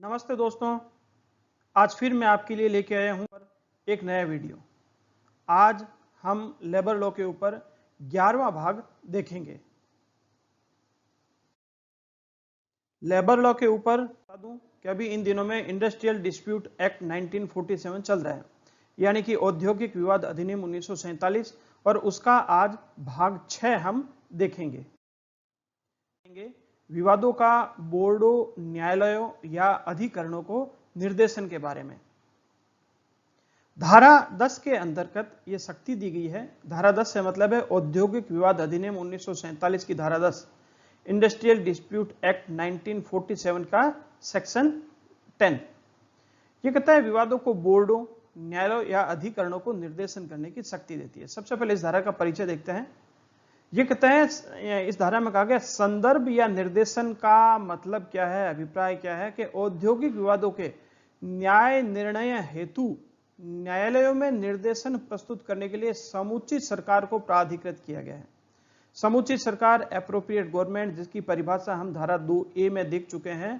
नमस्ते दोस्तों, आज फिर मैं आपके लिए लेके आया हूं एक नया वीडियो। आज हम लेबर लॉ के ऊपर 11वां भाग देखेंगे। लेबर लॉ के ऊपर बता दूं कि अभी इन दिनों में इंडस्ट्रियल डिस्प्यूट एक्ट 1947 चल रहा है, यानी कि औद्योगिक विवाद अधिनियम 1947, और उसका आज भाग 6 हम देखेंगे। विवादों का बोर्डों, न्यायालयों या अधिकरणों को निर्देशन के बारे में। धारा 10 के अंतर्गत यह शक्ति दी गई है। धारा 10 से मतलब है औद्योगिक विवाद अधिनियम 1947 की धारा 10, इंडस्ट्रियल डिस्प्यूट एक्ट 1947 का सेक्शन 10। यह कहता है विवादों को बोर्डों, न्यायालयों या अधिकरणों को निर्देशन करने की शक्ति देती है। सबसे पहले इस धारा का परिचय देखते हैं। ये कहते हैं, इस धारा में कहा गया संदर्भ या निर्देशन का मतलब क्या है, अभिप्राय क्या है कि औद्योगिक विवादों के न्याय निर्णय हेतु न्यायालयों में निर्देशन प्रस्तुत करने के लिए समुचित सरकार को प्राधिकृत किया गया है। समुचित सरकार, एप्रोप्रिएट गवर्नमेंट, जिसकी परिभाषा हम धारा 2A में देख चुके हैं,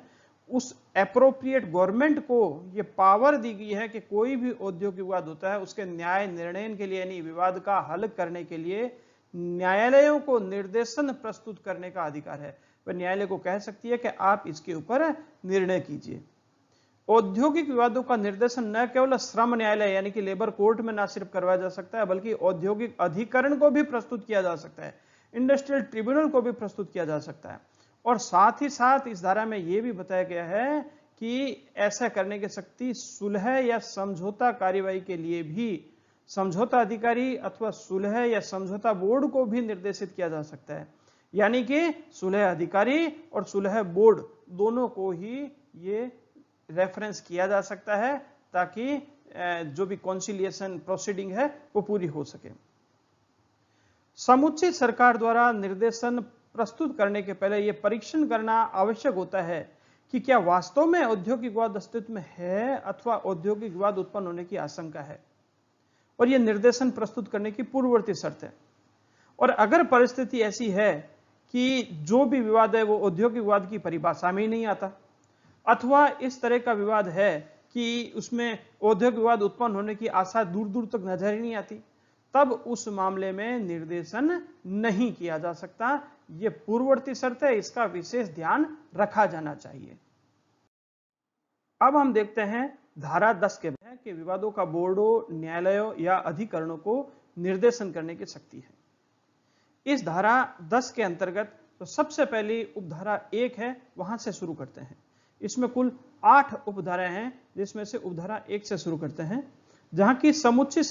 उस एप्रोप्रिएट गवर्नमेंट को यह पावर दी गई है कि कोई भी औद्योगिक विवाद होता है उसके न्याय निर्णय के लिए, यानी विवाद का हल करने के लिए न्यायालयों को निर्देशन प्रस्तुत करने का अधिकार है। वह न्यायालय को कह सकती है कि आप इसके ऊपर निर्णय कीजिए। औद्योगिक विवादों का निर्देशन न केवल श्रम न्यायालय यानी कि लेबर कोर्ट में न सिर्फ करवाया जा सकता है, बल्कि औद्योगिक अधिकरण को भी प्रस्तुत किया जा सकता है, इंडस्ट्रियल ट्रिब्यूनल को भी प्रस्तुत किया जा सकता है। और साथ ही साथ इस धारा में यह भी बताया गया है कि ऐसा करने की शक्ति सुलह या समझौता कार्यवाही के लिए भी समझौता अधिकारी अथवा सुलह या समझौता बोर्ड को भी निर्देशित किया जा सकता है। यानी कि सुलह अधिकारी और सुलह बोर्ड दोनों को ही ये रेफरेंस किया जा सकता है, ताकि जो भी कॉन्सिलिएशन प्रोसीडिंग है वो पूरी हो सके। समुचित सरकार द्वारा निर्देशन प्रस्तुत करने के पहले यह परीक्षण करना आवश्यक होता है कि क्या वास्तव में औद्योगिक विवाद अस्तित्व में है अथवा औद्योगिक विवाद उत्पन्न होने की आशंका है, और यह निर्देशन प्रस्तुत करने की पूर्ववर्ती शर्त है। और अगर परिस्थिति ऐसी है कि जो भी विवाद है वो औद्योगिक विवाद की परिभाषा में ही नहीं आता, अथवा इस तरह का विवाद है कि उसमें औद्योगिक विवाद उत्पन्न होने की आशा दूर दूर तक नजर ही नहीं आती, तब उस मामले में निर्देशन नहीं किया जा सकता। यह पूर्ववर्ती शर्त है, इसका विशेष ध्यान रखा जाना चाहिए। अब हम देखते हैं धारा 10 के कि विवादों का बोर्डों, न्यायालयों या अधिकरणों को निर्देशन करने की शक्ति है। इस धारा 10 के अंतर्गत तो सबसे पहली उपधारा 1 है, वहां से शुरू करते हैं। इसमें कुल 8 उपधाराएं हैं, जिसमें से उपधारा 1 से शुरू करते हैं, जहां की समुचित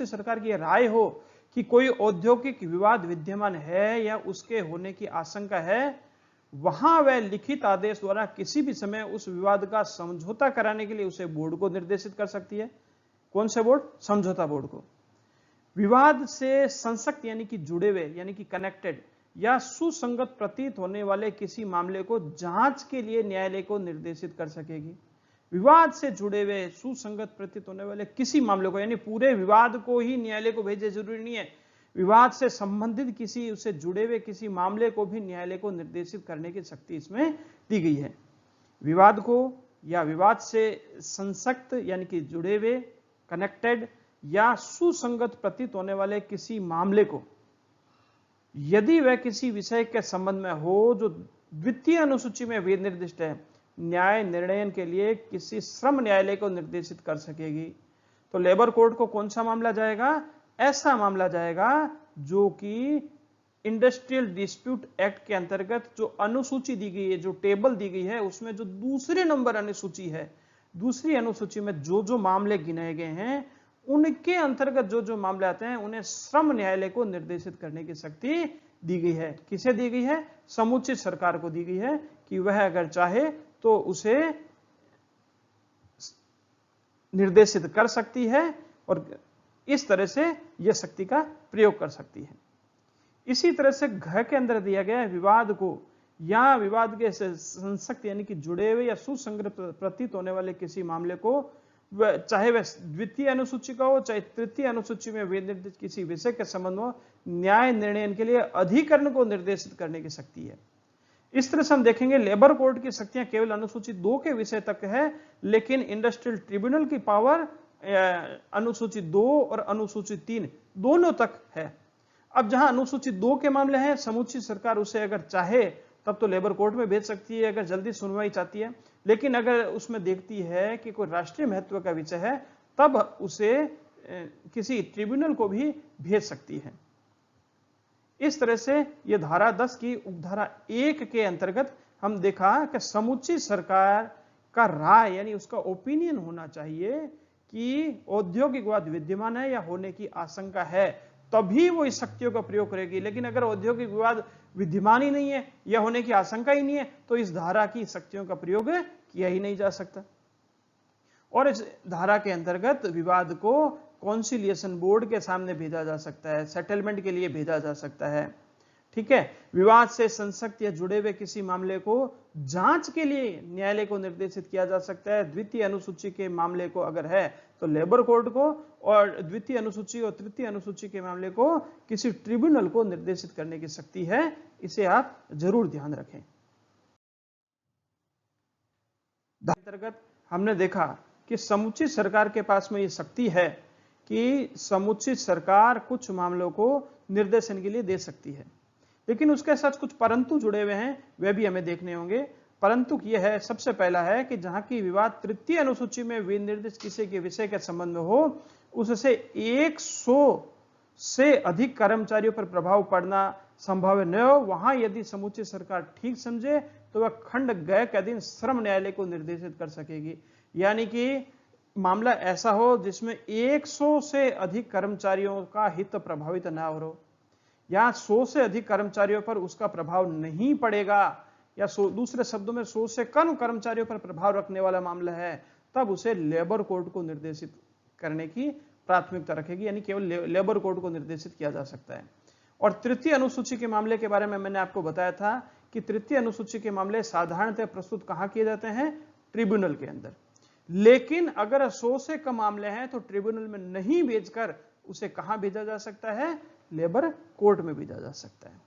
सरकार की राय हो कि कोई औद्योगिक विवाद विद्यमान है या उसके होने की आशंका है, वहां वह लिखित आदेश द्वारा किसी भी समय उस विवाद का समझौता कराने के लिए उसे बोर्ड को निर्देशित कर सकती है। कौन से बोर्ड? समझौता बोर्ड को। विवाद से संसक्त यानी कि जुड़े हुए यानी कि कनेक्टेड या सुसंगत प्रतीत होने वाले किसी मामले को जांच के लिए न्यायालय को निर्देशित कर सकेगी। विवाद से जुड़े हुए सुसंगत प्रतीत होने वाले किसी मामले को, यानी पूरे विवाद को ही न्यायालय को भेजे जरूरी नहीं है, विवाद से संबंधित किसी उससे जुड़े हुए किसी मामले को भी न्यायालय को निर्देशित करने की शक्ति इसमें दी गई है। विवाद को या विवाद से संसक्त यानी कि जुड़े हुए, कनेक्टेड या सुसंगत प्रतीत होने वाले किसी मामले को, यदि वह किसी विषय के संबंध में हो जो द्वितीय अनुसूची में निर्दिष्ट है, न्याय निर्णय के लिए किसी श्रम न्यायालय को निर्देशित कर सकेगी। तो लेबर कोर्ट को कौन सा मामला जाएगा? ऐसा मामला जाएगा जो कि इंडस्ट्रियल डिस्प्यूट एक्ट के अंतर्गत जो अनुसूची दी गई है, जो टेबल दी गई है, उसमें जो दूसरे नंबर अनुसूची है, दूसरी अनुसूची में जो जो मामले गिनाए गए हैं, उनके अंतर्गत जो जो मामले आते हैं उन्हें श्रम न्यायालय को निर्देशित करने की शक्ति दी गई है। किसे दी गई है? समुचित सरकार को दी गई है कि वह अगर चाहे तो उसे निर्देशित कर सकती है और इस तरह से यह शक्ति का प्रयोग कर सकती है। इसी तरह से घ के अंदर दिया गया विवाद को या विवाद के संसक्त यानी कि जुड़े हुए या सुसंगत प्रतीत होने वाले किसी मामले को, चाहे वह द्वितीय अनुसूची का हो चाहे तृतीय अनुसूची में निर्दिष्ट किसी विषय के संबंध में न्याय निर्णय के लिए अधिकरण को निर्देशित करने की शक्ति है। इस तरह से हम देखेंगे लेबर कोर्ट की शक्तियां केवल अनुसूची 2 के विषय तक है, लेकिन इंडस्ट्रियल ट्रिब्यूनल की पावर अनुसूची 2 और अनुसूची 3 दोनों तक है। अब जहां अनुसूची 2 के मामले हैं, समूची सरकार उसे अगर चाहे तब तो लेबर कोर्ट में भेज सकती है अगर जल्दी सुनवाई चाहती है, लेकिन अगर उसमें देखती है कि कोई राष्ट्रीय महत्व का विषय है तब उसे किसी ट्रिब्यूनल को भी भेज सकती है। इस तरह से यह धारा 10 की उपधारा 1 के अंतर्गत हम देखा कि समूची सरकार का राय यानी उसका ओपिनियन होना चाहिए कि औद्योगिक विवाद विद्यमान है या होने की आशंका है, तभी वो इस शक्तियों का प्रयोग करेगी। लेकिन अगर औद्योगिक विवाद विद्यमान ही नहीं है या होने की आशंका ही नहीं है तो इस धारा की शक्तियों का प्रयोग किया ही नहीं जा सकता। और इस धारा के अंतर्गत विवाद को कॉन्सिलिएशन बोर्ड के सामने भेजा जा सकता है, सेटलमेंट के लिए भेजा जा सकता है। ठीक है, विवाद से संसक्त या जुड़े हुए किसी मामले को जांच के लिए न्यायालय को निर्देशित किया जा सकता है। द्वितीय अनुसूची के मामले को अगर है तो लेबर कोर्ट को, और द्वितीय अनुसूची और तृतीय अनुसूची के मामले को किसी ट्रिब्यूनल को निर्देशित करने की शक्ति है। इसे आप जरूर ध्यान रखें। अंतर्गत हमने देखा कि समुचित सरकार के पास में ये शक्ति है कि समुचित सरकार कुछ मामलों को निर्देशन के लिए दे सकती है, लेकिन उसके साथ कुछ परंतु जुड़े हुए हैं, वे भी हमें देखने होंगे। परंतु यह है, सबसे पहला है कि जहां की विवाद तृतीय अनुसूची में विनिर्दिष्ट किसी के विषय के संबंध में हो, उससे 100 से अधिक कर्मचारियों पर प्रभाव पड़ना संभव न हो, वहां यदि समुचित सरकार ठीक समझे तो वह खंड गय के अधीन श्रम न्यायालय को निर्देशित कर सकेगी। यानी कि मामला ऐसा हो जिसमें 100 से अधिक कर्मचारियों का हित प्रभावित न हो, या 100 से अधिक कर्मचारियों पर उसका प्रभाव नहीं पड़ेगा, या दूसरे शब्दों में 100 से कम कर्मचारियों पर प्रभाव रखने वाला मामला है, तब उसे लेबर कोर्ट को निर्देशित करने की प्राथमिकता रखेगी, यानी केवल लेबर कोर्ट को निर्देशित किया जा सकता है। और तृतीय अनुसूची के मामले के बारे में मैंने आपको बताया था कि तृतीय अनुसूची के मामले साधारणतः प्रस्तुत कहां किए जाते हैं? ट्रिब्यूनल के अंदर। लेकिन अगर 100 से कम मामले हैं तो ट्रिब्यूनल में नहीं भेजकर उसे कहां भेजा जा सकता है? लेबर कोर्ट में भेजा जा सकता है।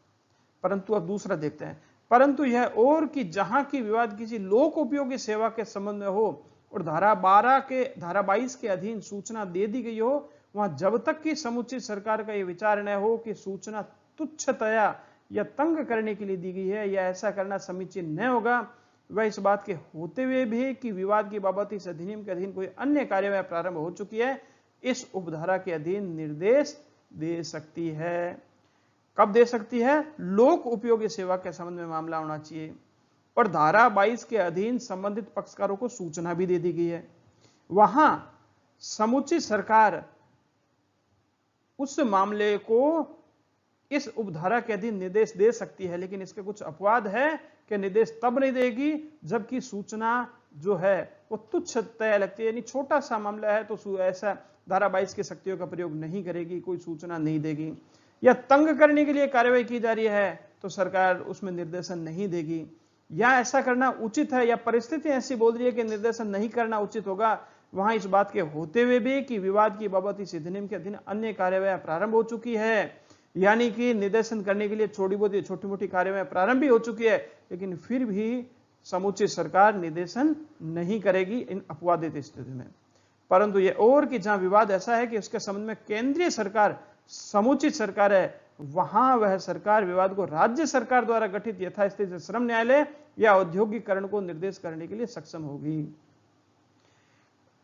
परंतु अब दूसरा देखते हैं, परंतु यह और कि जहां की विवाद किसी लोक उपयोगी सेवा के संबंध में हो और धारा 22 के अधीन सूचना दे दी गई हो, वहां जब तक कि समुचित सरकार का यह विचार न हो कि सूचना तुच्छतया या तंग करने के लिए दी गई है या ऐसा करना समीचीन न होगा, वह इस बात के होते हुए भी कि विवाद की बाबत इस अधिनियम के अधीन कोई अन्य कार्यवाही प्रारंभ हो चुकी है, इस उपधारा के अधीन निर्देश दे सकती है। कब दे सकती है? लोक उपयोगी सेवा के संबंध में मामला होना चाहिए, और धारा 22 के अधीन संबंधित पक्षकारों को सूचना भी दे दी गई है। वहां समुचित सरकार उस मामले को इस उपधारा के अधीन निर्देश दे सकती है, लेकिन इसके कुछ अपवाद है कि निर्देश तब नहीं देगी जबकि सूचना जो है वो तुच्छतया लगती है, यानी छोटा सा मामला है तो ऐसा धारा 22 की शक्तियों का प्रयोग नहीं करेगी, कोई सूचना नहीं देगी। या तंग करने के लिए कार्यवाही की जा रही है तो सरकार उसमें निर्देशन नहीं देगी, या ऐसा करना उचित है या परिस्थिति ऐसी बोल रही है कि निर्देशन नहीं करना उचित होगा, वहां इस बात के होते हुए भी कि विवाद की बाबत इस अधिनियम के अधीन अन्य कार्यवाही प्रारंभ हो चुकी है, यानी कि निर्देशन करने के लिए छोटी मोटी कार्यवाही प्रारंभ भी हो चुकी है, लेकिन फिर भी समुचित सरकार निर्देशन नहीं करेगी इन अपवादित स्थिति में। परंतु यह और कि जहां विवाद ऐसा है कि उसके संबंध में केंद्रीय सरकार समुचित सरकार है, वहां वह सरकार विवाद को राज्य सरकार द्वारा गठित यथास्थिति श्रम न्यायालय या औद्योगिकरण को निर्देश करने के लिए सक्षम होगी।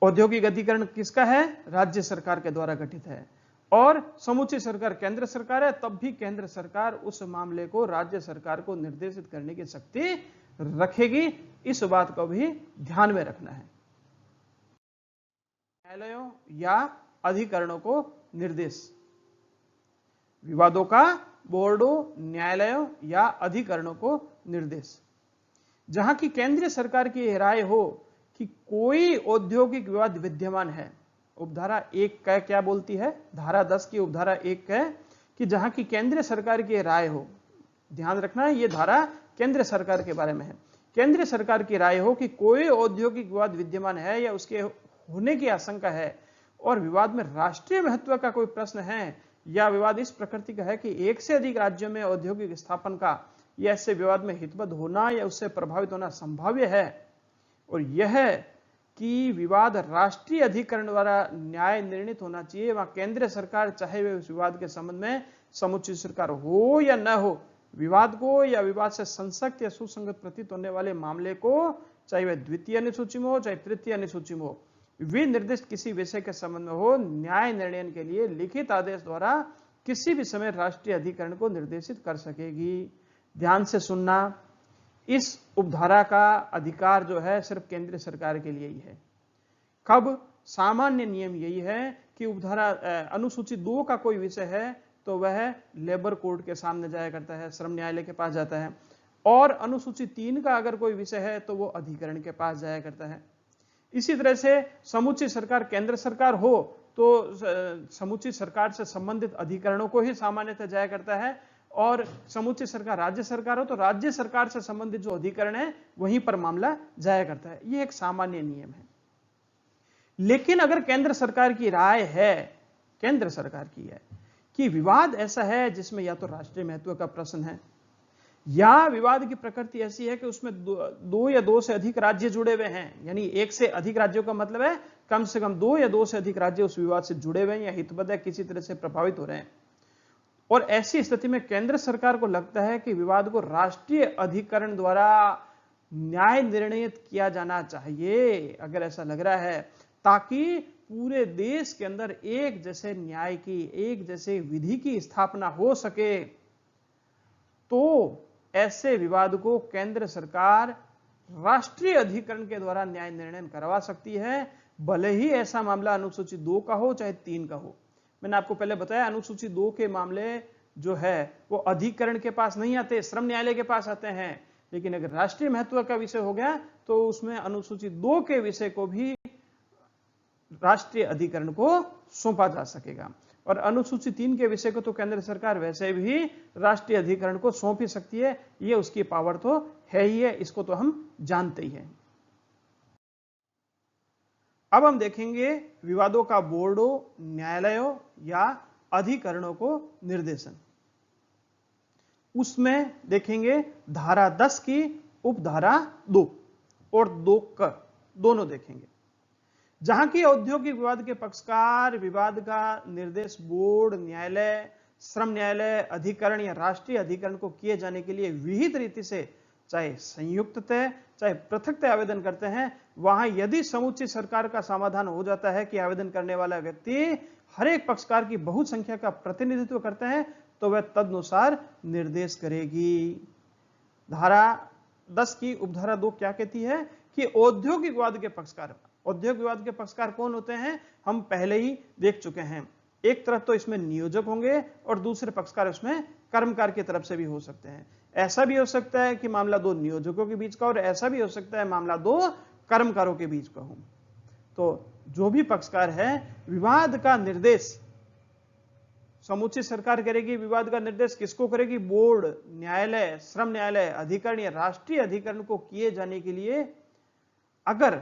औद्योगिक अधिकरण किसका है? राज्य सरकार के द्वारा गठित है, और समुचित सरकार केंद्र सरकार है, तब भी केंद्र सरकार उस मामले को राज्य सरकार को निर्देशित करने की शक्ति रखेगी। इस बात को भी ध्यान में रखना है। न्यायालयों या अधिकरणों को निर्देश, विवादों का बोर्डों, न्यायालयों या अधिकरणों को निर्देश। जहां की केंद्रीय सरकार की राय हो कि कोई औद्योगिक विवाद विद्यमान है, उपधारा 1 का क्या बोलती है? धारा 10 की उपधारा 1 है कि जहां की केंद्रीय सरकार की राय हो, ध्यान रखना है, यह धारा केंद्र सरकार के बारे में है। केंद्र सरकार की राय हो कि कोई औद्योगिक विवाद विद्यमान है या उसके होने की आशंका है, और विवाद में राष्ट्रीय महत्व का कोई प्रश्न है, या विवाद इस प्रकृति का है कि एक से अधिक राज्यों में औद्योगिक स्थापन का या ऐसे विवाद में हितबद्ध होना या उससे प्रभावित होना संभाव्य है, और यह कि विवाद राष्ट्रीय अधिकरण द्वारा न्याय निर्णित होना चाहिए, वहां केंद्र सरकार चाहे वे उस विवाद के संबंध में समुचित सरकार हो या न हो, विवाद को या विवाद से संसक्त या सुसंगत प्रतीत होने वाले मामले को, चाहे वह द्वितीय अनुसूची में हो चाहे तृतीय अनुसूची में हो, विनिर्दिष्ट किसी विषय के संबंध में हो, न्याय निर्णय के लिए लिखित आदेश द्वारा किसी भी समय राष्ट्रीय अधिकरण को निर्देशित कर सकेगी। ध्यान से सुनना, इस उपधारा का अधिकार जो है सिर्फ केंद्र सरकार के लिए ही है। कब? सामान्य नियम यही है कि उपधारा अनुसूची 2 का कोई विषय है तो वह लेबर कोर्ट के सामने जाया करता है, श्रम न्यायालय के पास जाता है, और अनुसूची 3 का अगर कोई विषय है तो वो अधिकरण के पास जाया करता है। इसी तरह से समुचित सरकार केंद्र सरकार हो तो समुचित सरकार से संबंधित अधिकरणों को ही सामान्यतः जाया करता है, और समुचित सरकार राज्य सरकार हो तो राज्य सरकार से संबंधित जो अधिकरण है वहीं पर मामला जाया करता है। यह एक सामान्य नियम है। लेकिन अगर केंद्र सरकार की राय है, केंद्र सरकार की है कि विवाद ऐसा है जिसमें या तो राष्ट्रीय महत्व का प्रश्न है, या विवाद की प्रकृति ऐसी है कि उसमें 2 या 2 से अधिक राज्य जुड़े हुए हैं, यानी 1 से अधिक राज्यों का मतलब है कम से कम 2 या 2 से अधिक राज्य उस विवाद से जुड़े हुए हैं या हितबद्ध है, किसी तरह से प्रभावित हो रहे हैं, और ऐसी स्थिति में केंद्र सरकार को लगता है कि विवाद को राष्ट्रीय अधिकरण द्वारा न्याय निर्णित किया जाना चाहिए, अगर ऐसा लग रहा है, ताकि पूरे देश के अंदर एक जैसे न्याय की, एक जैसे विधि की स्थापना हो सके, तो ऐसे विवाद को केंद्र सरकार राष्ट्रीय अधिकरण के द्वारा न्याय निर्णय करवा सकती है, भले ही ऐसा मामला अनुसूची 2 का हो चाहे 3 का हो। मैंने आपको पहले बताया अनुसूची 2 के मामले जो है वो अधिकरण के पास नहीं आते, श्रम न्यायालय के पास आते हैं, लेकिन अगर राष्ट्रीय महत्व का विषय हो गया तो उसमें अनुसूची 2 के विषय को भी राष्ट्रीय अधिकरण को सौंपा जा सकेगा, और अनुसूची 3 के विषय को तो केंद्र सरकार वैसे भी राष्ट्रीय अधिकरण को सौंप ही सकती है, ये उसकी पावर तो है ही है, इसको तो हम जानते ही हैं। अब हम देखेंगे विवादों का बोर्डों, न्यायालयों या अधिकरणों को निर्देशन। उसमें देखेंगे धारा 10 की उपधारा 2 और 2 क दोनों देखेंगे, जहां की औद्योगिक विवाद के पक्षकार विवाद का निर्देश बोर्ड, न्यायालय, श्रम न्यायालय, अधिकरण या राष्ट्रीय अधिकरण को किए जाने के लिए विहित रीति से चाहे संयुक्ततः चाहे पृथकतः आवेदन करते हैं, वहां यदि समुचित सरकार का समाधान हो जाता है कि आवेदन करने वाला व्यक्ति हर एक पक्षकार की बहुत संख्या का प्रतिनिधित्व करते हैं, तो वह तदनुसार निर्देश करेगी। धारा 10 की उपधारा 2 क्या कहती है कि औद्योगिक विवाद के पक्षकार, औद्योगिक विवाद के पक्षकार कौन होते हैं हम पहले ही देख चुके हैं। एक तरफ तो इसमें नियोजक होंगे और दूसरे पक्षकार उसमें कर्मकार की तरफ से भी हो सकते हैं। ऐसा भी हो सकता है कि मामला 2 नियोजकों के बीच का, और ऐसा भी हो सकता है मामला 2 कर्मकारों के बीच का हो। तो जो भी पक्षकार है, विवाद का निर्देश समुचित सरकार करेगी। विवाद का निर्देश किसको करेगी? बोर्ड, न्यायालय, श्रम न्यायालय, अधिकरण या राष्ट्रीय अधिकरण को किए जाने के लिए अगर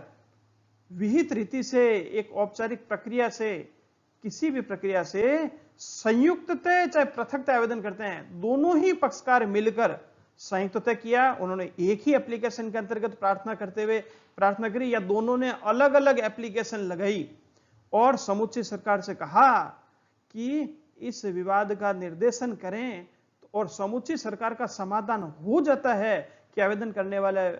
विहित रीति से, एक औपचारिक प्रक्रिया से, किसी भी प्रक्रिया से संयुक्ततः चाहे पृथकतः आवेदन करते हैं, दोनों ही पक्षकार मिलकर संयुक्ततः किया, उन्होंने एक ही एप्लीकेशन के अंतर्गत प्रार्थना करते हुए प्रार्थना करी, या दोनों ने अलग अलग एप्लीकेशन लगाई और समुचित सरकार से कहा कि इस विवाद का निर्देशन करें, और समुचित सरकार का समाधान हो जाता है कि आवेदन करने वाला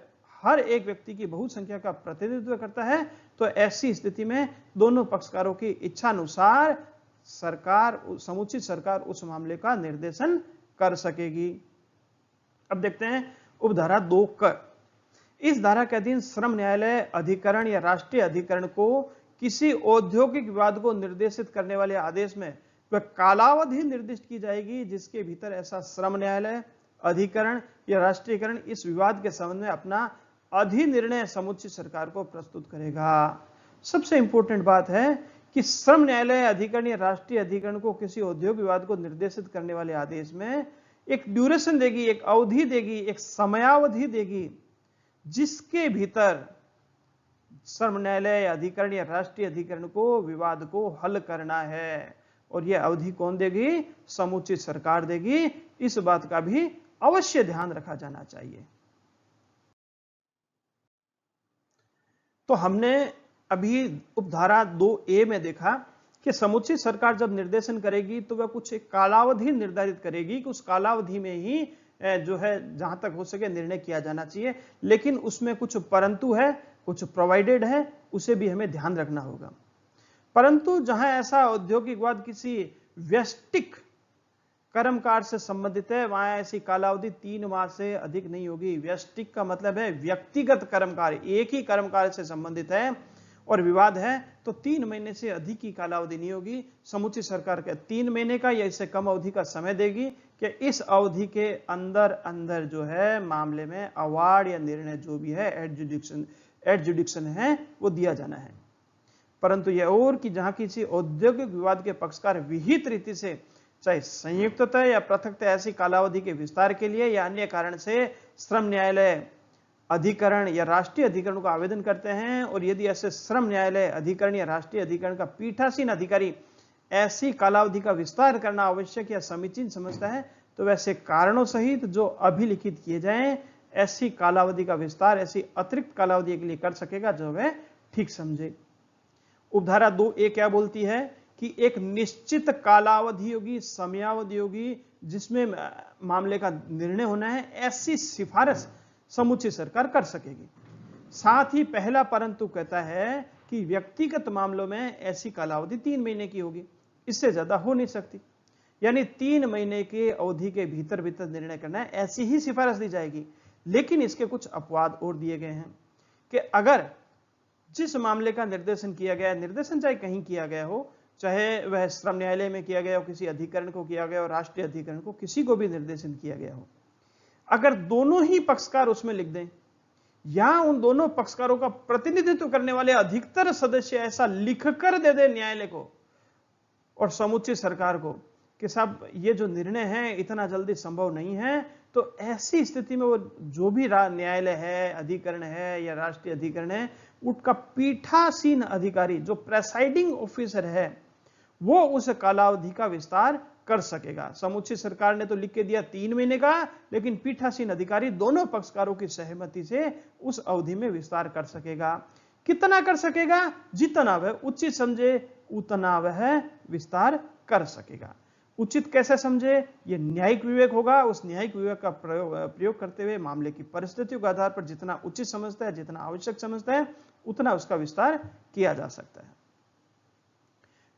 हर एक व्यक्ति की बहुत संख्या का प्रतिनिधित्व करता है, तो ऐसी स्थिति में दोनों पक्षकारों की इच्छा अनुसार सरकार, समुचित सरकार उस मामले का निर्देशन कर सकेगी। अब देखते हैं उपधारा 2 क। इस धारा के अधीन श्रम न्यायालय, अधिकरण या राष्ट्रीय अधिकरण को किसी औद्योगिक विवाद को निर्देशित करने वाले आदेश में वह कालावधि निर्दिष्ट की जाएगी जिसके भीतर ऐसा श्रम न्यायालय, अधिकरण या राष्ट्रीयकरण इस विवाद के संबंध में अपना अधिनिर्णय समुचित सरकार को प्रस्तुत करेगा। सबसे इंपॉर्टेंट बात है कि श्रम न्यायालय, अधिकरण या राष्ट्रीय अधिकरण को किसी औद्योगिक विवाद को निर्देशित करने वाले आदेश में एक ड्यूरेशन देगी, एक अवधि देगी, एक समयावधि देगी, जिसके भीतर श्रम न्यायालय, अधिकरण या राष्ट्रीय अधिकरण को विवाद को हल करना है। और यह अवधि कौन देगी? समुचित सरकार देगी। इस बात का भी अवश्य ध्यान रखा जाना चाहिए। तो हमने अभी उपधारा 2A में देखा कि समुचित सरकार जब निर्देशन करेगी तो वह कुछ एक कालावधि निर्धारित करेगी कि उस कालावधि में ही जो है जहां तक हो सके निर्णय किया जाना चाहिए, लेकिन उसमें कुछ परंतु है, कुछ प्रोवाइडेड है, उसे भी हमें ध्यान रखना होगा। परंतु जहां ऐसा औद्योगिक वाद किसी व्यष्टिक कर्मकांड से संबंधित है, वहां ऐसी कालावधि 3 माह से अधिक नहीं होगी। व्यष्टिक का मतलब है व्यक्तिगत कर्मकांड, एक ही कर्मकांड से संबंधित है और विवाद है तो 3 महीने से अधिक की कालावधि नहीं होगी। समुचित सरकार के 3 महीने का या इससे कम अवधि का समय देगी कि इस अवधि के अंदर अंदर जो है मामले में अवार्ड या निर्णय जो भी है एडजुडिक्शन है वो दिया जाना है। परंतु यह और कि जहां किसी औद्योगिक विवाद के पक्षकार विहित रीति से चाहे संयुक्ततः या पृथकतः ऐसी कालावधि के विस्तार के लिए या अन्य कारण से श्रम न्यायालय अधिकरण या राष्ट्रीय अधिकरण को आवेदन करते हैं, और यदि ऐसे श्रम न्यायालय अधिकरण या राष्ट्रीय अधिकरण का पीठासीन अधिकारी ऐसी कालावधि का विस्तार करना आवश्यक या समीचीन समझता है तो वैसे कारणों सहित जो अभिलिखित किए जाएं ऐसी कालावधि का विस्तार ऐसी अतिरिक्त कालावधि के लिए कर सकेगा जो वह ठीक समझे। उपधारा 2A क्या बोलती है कि एक निश्चित कालावधि होगी, समयावधि होगी जिसमें मामले का निर्णय होना है, ऐसी सिफारिश समुचित सरकार कर सकेगी। साथ ही पहला परंतु कहता है कि व्यक्तिगत मामलों में ऐसी कालावधि 3 महीने की होगी, इससे ज्यादा हो नहीं सकती। यानी 3 महीने की अवधि के भीतर भीतर निर्णय करना है, ऐसी ही सिफारिश दी जाएगी। लेकिन इसके कुछ अपवाद और दिए गए हैं कि अगर जिस मामले का निर्देशन किया गया है, निर्देशन चाहे कहीं किया गया हो, चाहे वह श्रम न्यायालय में किया गया हो, किसी अधिकरण को किया गया हो, राष्ट्रीय अधिकरण को, किसी को भी निर्देशन किया गया हो, अगर दोनों ही पक्षकार उसमें लिख दें या उन दोनों पक्षकारों का प्रतिनिधित्व करने वाले अधिकतर सदस्य ऐसा लिखकर दे दे न्यायालय को और समुचित सरकार को कि साहब ये जो निर्णय है इतना जल्दी संभव नहीं है, तो ऐसी स्थिति में वो जो भी न्यायालय है, अधिकरण है या राष्ट्रीय अधिकरण है, उसका पीठासीन अधिकारी जो प्रेसाइडिंग ऑफिसर है वो उस कालावधि का विस्तार कर सकेगा। समुचित सरकार ने तो लिख के दिया 3 महीने का, लेकिन पीठासीन अधिकारी दोनों पक्षकारों की सहमति से उस अवधि में विस्तार कर सकेगा। कितना कर सकेगा? जितना वह उचित समझे उतना वह विस्तार कर सकेगा। उचित कैसे समझे? ये न्यायिक विवेक होगा। उस न्यायिक विवेक का प्रयोग करते हुए मामले की परिस्थितियों के आधार पर जितना उचित समझता है, जितना आवश्यक समझता है, उतना उसका विस्तार किया जा सकता है।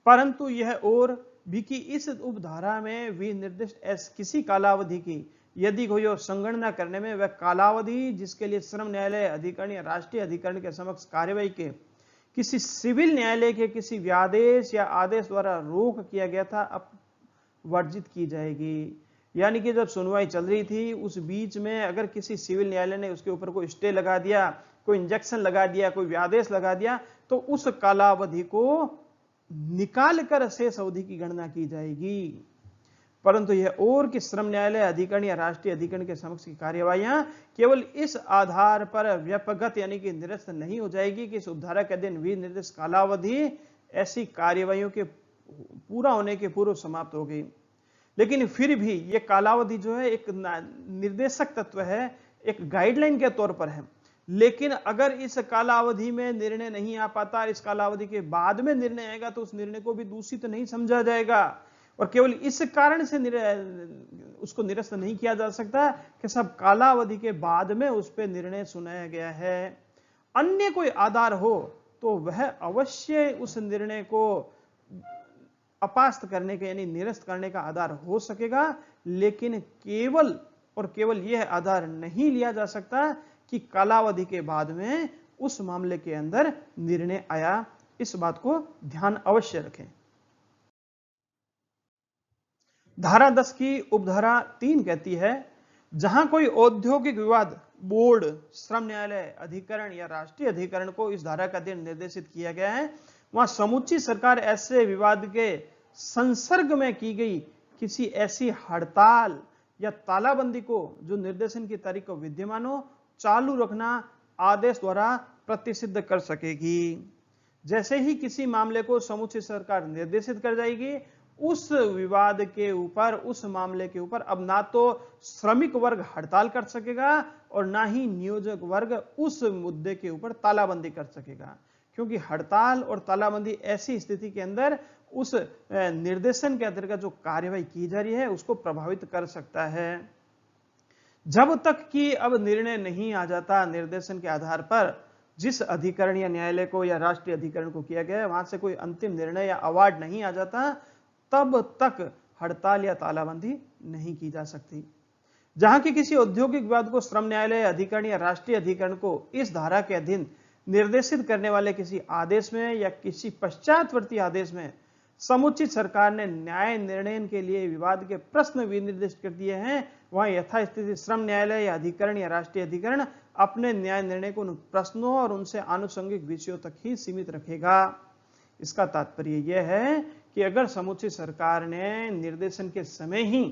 परंतु यह और भी कि इस उपधारा में विनिर्दिष्ट किसी कालावधि की यदि कोई और संगणना करने में वह कालावधि जिसके लिए श्रम न्यायालय अधिकरण या राष्ट्रीय अधिकरण के समक्ष कार्यवाही के किसी सिविल न्यायालय के किसी व्यादेश या आदेश द्वारा रोक किया गया था, अब वर्जित की जाएगी। यानी कि जब सुनवाई चल रही थी उस बीच में अगर किसी सिविल न्यायालय ने उसके ऊपर कोई स्टे लगा दिया, कोई इंजेक्शन लगा दिया, कोई व्यादेश लगा दिया, तो उस कालावधि को निकाल कर शेष अवधि की गणना की जाएगी। परंतु यह और कि श्रम न्यायालय अधिकरण या राष्ट्रीय अधिकरण के समक्ष की कार्यवाहियां केवल इस आधार पर व्यापक यानी कि निरस्त नहीं हो जाएगी कि इस उपधारा के अधीन विनिर्दिष्ट कालावधि ऐसी कार्यवाहियों के पूरा होने के पूर्व समाप्त हो गई। लेकिन फिर भी यह कालावधि जो है एक निर्देशक तत्व है, एक गाइडलाइन के तौर पर है। लेकिन अगर इस कालावधि में निर्णय नहीं आ पाता, इस कालावधि के बाद में निर्णय आएगा तो उस निर्णय को भी दूषित नहीं समझा जाएगा और केवल इस कारण से उसको निरस्त नहीं किया जा सकता कि सब कालावधि के बाद में उस पर निर्णय सुनाया गया है। अन्य कोई आधार हो तो वह अवश्य उस निर्णय को अपास्त करने के यानी निरस्त करने का आधार हो सकेगा, लेकिन केवल और केवल यह आधार नहीं लिया जा सकता कि कालावधि के बाद में उस मामले के अंदर निर्णय आया। इस बात को ध्यान अवश्य रखें। धारा 10 की उपधारा 3 कहती है जहां कोई औद्योगिक विवाद बोर्ड, श्रम न्यायालय, अधिकरण या राष्ट्रीय अधिकरण को इस धारा का अधीन निर्देशित किया गया है, वहां समुचित सरकार ऐसे विवाद के संसर्ग में की गई किसी ऐसी हड़ताल या तालाबंदी को जो निर्देशन की तारीख को विद्यमान हो चालू रखना आदेश द्वारा प्रतिसिद्ध कर सकेगी। जैसे ही किसी मामले को समुचित सरकार निर्देशित कर जाएगी उस विवाद के ऊपर, उस मामले के ऊपर अब ना तो श्रमिक वर्ग हड़ताल कर सकेगा और ना ही नियोजक वर्ग उस मुद्दे के ऊपर तालाबंदी कर सकेगा, क्योंकि हड़ताल और तालाबंदी ऐसी स्थिति के अंदर उस निर्देशन के अंतर्गत जो कार्यवाही की जा रही है उसको प्रभावित कर सकता है। जब तक कि अब निर्णय नहीं आ जाता निर्देशन के आधार पर, जिस अधिकरण या न्यायालय को या राष्ट्रीय अधिकरण को किया गया है वहां से कोई अंतिम निर्णय या अवार्ड नहीं आ जाता, तब तक हड़ताल या तालाबंदी नहीं की जा सकती। जहां की किसी औद्योगिक विवाद को श्रम न्यायालय, अधिकरण या राष्ट्रीय अधिकरण को इस धारा के अधीन निर्देशित करने वाले किसी आदेश में या किसी पश्चातवर्ती आदेश में समुचित सरकार ने न्याय निर्णय के लिए विवाद के प्रश्न विनिर्दिष्ट कर दिए हैं, वहां यथास्थिति श्रम न्यायालय या अधिकरण या राष्ट्रीय अधिकरण अपने न्याय निर्णय को उन प्रश्नों और उनसे आनुषंगिक विषयों तक ही सीमित रखेगा। इसका तात्पर्य यह है कि अगर समुचित सरकार ने निर्देशन के समय ही,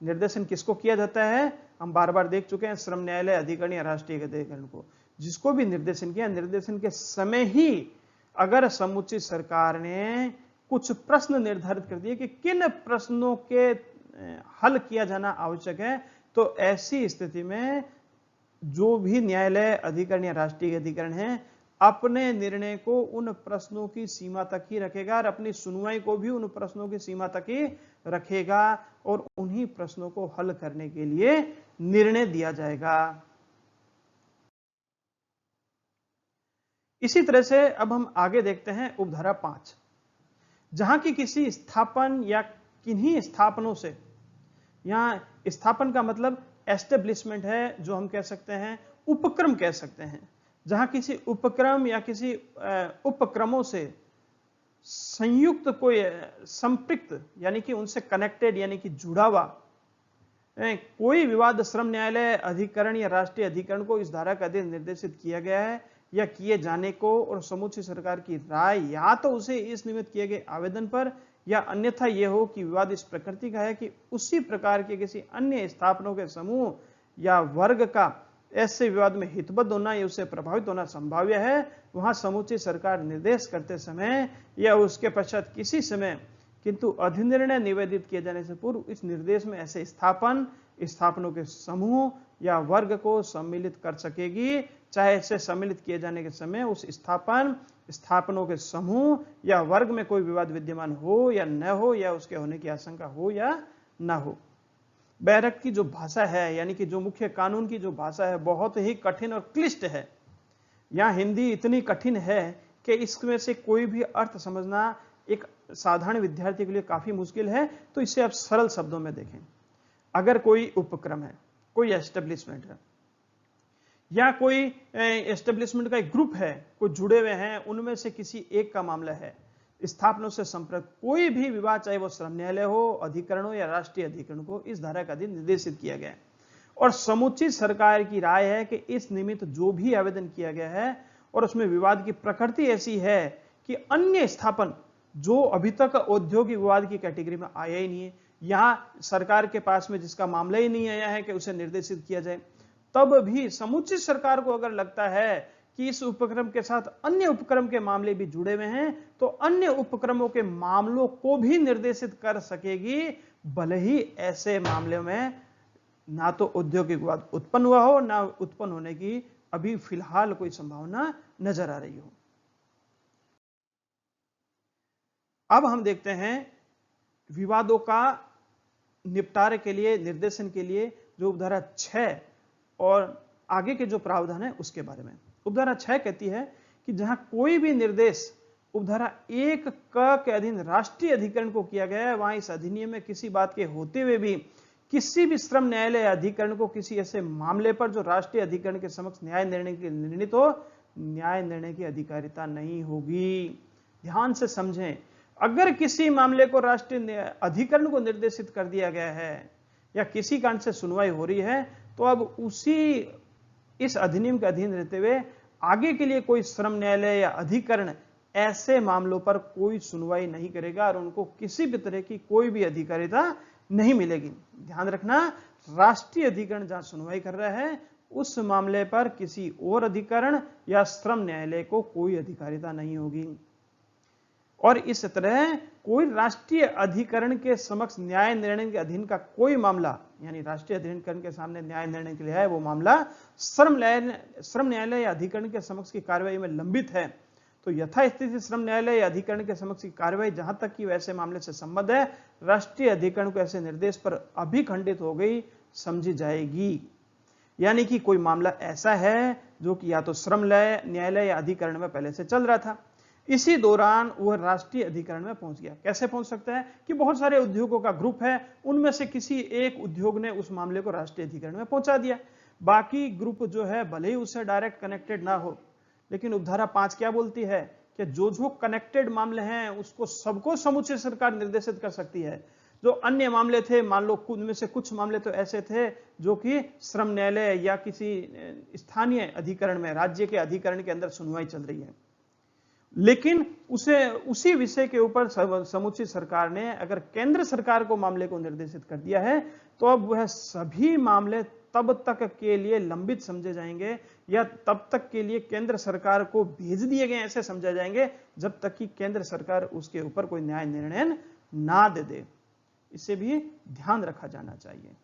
निर्देशन किसको किया जाता है, हम बार बार देख चुके हैं, श्रम न्यायालय, अधिकरण या राष्ट्रीय अधिकरण को, जिसको भी निर्देशन किया, निर्देशन के समय ही अगर समुचित सरकार ने कुछ प्रश्न निर्धारित कर दिए कि किन प्रश्नों के हल किया जाना आवश्यक है, तो ऐसी स्थिति में जो भी न्यायालय, अधिकरण या राष्ट्रीय अधिकरण है अपने निर्णय को उन प्रश्नों की सीमा तक ही रखेगा और अपनी सुनवाई को भी उन प्रश्नों की सीमा तक ही रखेगा और उन्हीं प्रश्नों को हल करने के लिए निर्णय दिया जाएगा। इसी तरह से अब हम आगे देखते हैं उपधारा 5, जहां की किसी स्थापन या किन्हीं स्थापनों से, यहां स्थापन का मतलब एस्टेब्लिशमेंट है, जो हम कह सकते हैं उपक्रम कह सकते हैं, जहां किसी उपक्रम या किसी उपक्रमों से संयुक्त कोई संपृक्त यानी कि उनसे कनेक्टेड यानी कि जुड़ा हुआ कोई विवाद श्रम न्यायालय, अधिकरण या राष्ट्रीय अधिकरण को इस धारा के अधीन निर्देशित किया गया है या किए जाने को और समुचित सरकार की राय या तो उसे इस निमित्त किए गए आवेदन पर या अन्यथा यह हो कि विवाद इस प्रकृति का है कि उसी प्रकार के किसी अन्य स्थापनों के समूह या वर्ग का ऐसे विवाद में हितबद्ध होना या उससे प्रभावित होना संभाव्य है, वहां समुचित सरकार निर्देश करते समय या उसके पश्चात किसी समय किंतु अधिनिर्णय निवेदित किए जाने से पूर्व इस निर्देश में ऐसे स्थापन, स्थापनों के समूह या वर्ग को सम्मिलित कर सकेगी, चाहे इसे सम्मिलित किए जाने के समय उस स्थापन, स्थापनों के समूह या वर्ग में कोई विवाद विद्यमान हो या न हो या उसके होने की आशंका हो या न हो। बैरक की जो भाषा है यानी कि जो मुख्य कानून की जो भाषा है बहुत ही कठिन और क्लिष्ट है। यहाँ हिंदी इतनी कठिन है कि इसमें से कोई भी अर्थ समझना एक साधारण विद्यार्थी के लिए काफी मुश्किल है, तो इसे आप सरल शब्दों में देखें। अगर कोई उपक्रम है, कोई एस्टेब्लिशमेंट है या कोई एस्टेब्लिशमेंट का एक ग्रुप है, कोई जुड़े हुए हैं, उनमें से किसी एक का मामला है, स्थापनों से संपर्क कोई भी विवाद, चाहे वो श्रम न्यायालय हो, अधिकरण हो या राष्ट्रीय अधिकरण को इस धारा का अधीन निर्देशित किया गया है और समुचित सरकार की राय है कि इस निमित्त जो भी आवेदन किया गया है और उसमें विवाद की प्रकृति ऐसी है कि अन्य स्थापन जो अभी तक औद्योगिक विवाद की कैटेगरी में आया ही नहीं है, यहां सरकार के पास में जिसका मामला ही नहीं आया है कि उसे निर्देशित किया जाए, तब भी समुचित सरकार को अगर लगता है कि इस उपक्रम के साथ अन्य उपक्रम के मामले भी जुड़े हुए हैं, तो अन्य उपक्रमों के मामलों को भी निर्देशित कर सकेगी, भले ही ऐसे मामले में ना तो औद्योगिक विवाद उत्पन्न हुआ हो, ना उत्पन्न होने की अभी फिलहाल कोई संभावना नजर आ रही हो। अब हम देखते हैं विवादों का निपटारे के लिए, निर्देशन के लिए जो उपधारा 6 और आगे के जो प्रावधान है उसके बारे में। उपधारा 6 कहती है कि जहां कोई भी निर्देश उपधारा 1 क के अधीन राष्ट्रीय अधिकरण को किया गया है, वहां इस अधिनियम में किसी बात के होते हुए भी किसी भी श्रम न्यायालय अधिकरण को किसी ऐसे मामले पर जो राष्ट्रीय अधिकरण के समक्ष न्याय निर्णय के निर्णित हो, न्याय निर्णय की अधिकारिता नहीं होगी। ध्यान से समझें, अगर किसी मामले को राष्ट्रीय अधिकरण को निर्देशित कर दिया गया है या किसी कारण से सुनवाई हो रही है, तो अब उसी इस अधिनियम के अधीन रहते हुए आगे के लिए कोई श्रम न्यायालय या अधिकरण ऐसे मामलों पर कोई सुनवाई नहीं करेगा और उनको किसी भी तरह की कोई भी अधिकारिता नहीं मिलेगी। ध्यान रखना, राष्ट्रीय अधिकरण जहां सुनवाई कर रहा है उस मामले पर किसी और अधिकरण या श्रम न्यायालय को कोई अधिकारिता नहीं होगी। और इस तरह कोई राष्ट्रीय अधिकरण के समक्ष न्याय निर्णय के अधीन का कोई मामला, यानी राष्ट्रीय अधिकरण के सामने न्याय निर्णय के लिए है वो मामला श्रम न्यायालय या अधिकरण के समक्ष की कार्यवाही में लंबित है, तो यथास्थिति श्रम न्यायालय या अधिकरण के समक्ष की कार्यवाही जहां तक कि वैसे मामले से संबद्ध है, राष्ट्रीय अधिकरण को ऐसे निर्देश पर अभिखंडित हो गई समझी जाएगी। यानी कि कोई मामला ऐसा है जो कि या तो श्रम न्यायालय या अधिकरण में पहले से चल रहा था, इसी दौरान वह राष्ट्रीय अधिकरण में पहुंच गया। कैसे पहुंच सकता है कि बहुत सारे उद्योगों का ग्रुप है, उनमें से किसी एक उद्योग ने उस मामले को राष्ट्रीय अधिकरण में पहुंचा दिया, बाकी ग्रुप जो है भले ही उससे डायरेक्ट कनेक्टेड ना हो, लेकिन उपधारा 5 क्या बोलती है कि जो कनेक्टेड मामले हैं उसको सबको समुचित सरकार निर्देशित कर सकती है। जो अन्य मामले थे, मान लो उनमें से कुछ मामले तो ऐसे थे जो कि श्रम न्यायालय या किसी स्थानीय अधिकरण में, राज्य के अधिकरण के अंदर सुनवाई चल रही है, लेकिन उसी विषय के ऊपर समुचित सरकार ने अगर केंद्र सरकार को मामले को निर्देशित कर दिया है, तो अब वह सभी मामले तब तक के लिए लंबित समझे जाएंगे या तब तक के लिए केंद्र सरकार को भेज दिए गए ऐसे समझे जाएंगे जब तक कि केंद्र सरकार उसके ऊपर कोई न्याय निर्णय ना दे दे। इसे भी ध्यान रखा जाना चाहिए।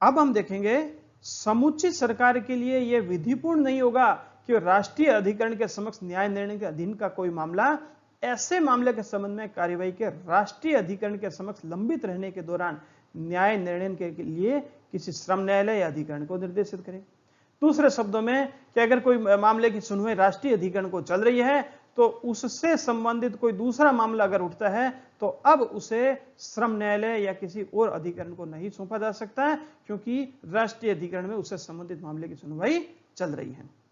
अब हम देखेंगे समुचित सरकार के लिए यह विधिपूर्ण नहीं होगा कि राष्ट्रीय अधिकरण के समक्ष न्याय निर्णय के अधीन का कोई मामला ऐसे मामले के संबंध में कार्यवाही के राष्ट्रीय अधिकरण के समक्ष लंबित रहने के दौरान न्याय निर्णय के लिए किसी श्रम न्यायालय या अधिकरण को निर्देशित करें। दूसरे शब्दों में कि अगर कोई मामले की सुनवाई राष्ट्रीय अधिकरण को चल रही है, तो उससे संबंधित कोई दूसरा मामला अगर उठता है तो अब उसे श्रम न्यायालय या किसी और अधिकरण को नहीं सौंपा जा सकता है, क्योंकि राष्ट्रीय अधिकरण में उससे संबंधित मामले की सुनवाई चल रही है।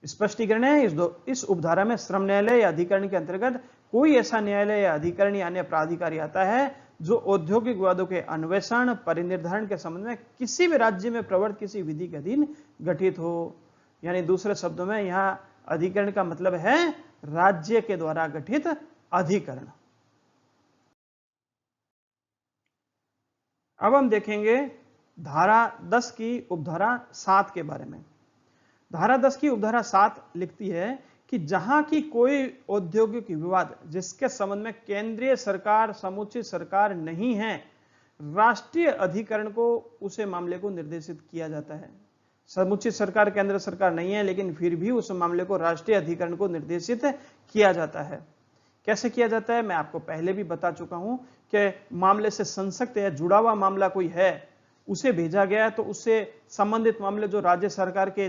स्पष्टीकरण है, इस उपधारा में श्रम न्यायालय या अधिकरण के अंतर्गत कोई ऐसा न्यायालय या अधिकरण या अन्य प्राधिकारी आता है जो औद्योगिक विवादों के अन्वेषण परिनिर्धारण के संबंध में किसी भी राज्य में प्रवर्तित किसी विधि के अधीन गठित हो। यानी दूसरे शब्दों में यहां अधिकरण का मतलब है राज्य के द्वारा गठित अधिकरण। अब हम देखेंगे धारा 10 की उपधारा 7 के बारे में। धारा 10 की उपधारा 7 लिखती है कि जहां की कोई औद्योगिक विवाद जिसके संबंध में केंद्रीय सरकार समुचित सरकार नहीं है, राष्ट्रीय अधिकरण को उसे मामले को निर्देशित किया जाता है। समुचित सरकार केंद्र सरकार नहीं है, लेकिन फिर भी उस मामले को राष्ट्रीय अधिकरण को निर्देशित किया जाता है। कैसे किया जाता है मैं आपको पहले भी बता चुका हूं कि मामले से संसक्त या जुड़ा हुआ मामला कोई है, उसे भेजा गया तो उससे संबंधित मामले जो राज्य सरकार के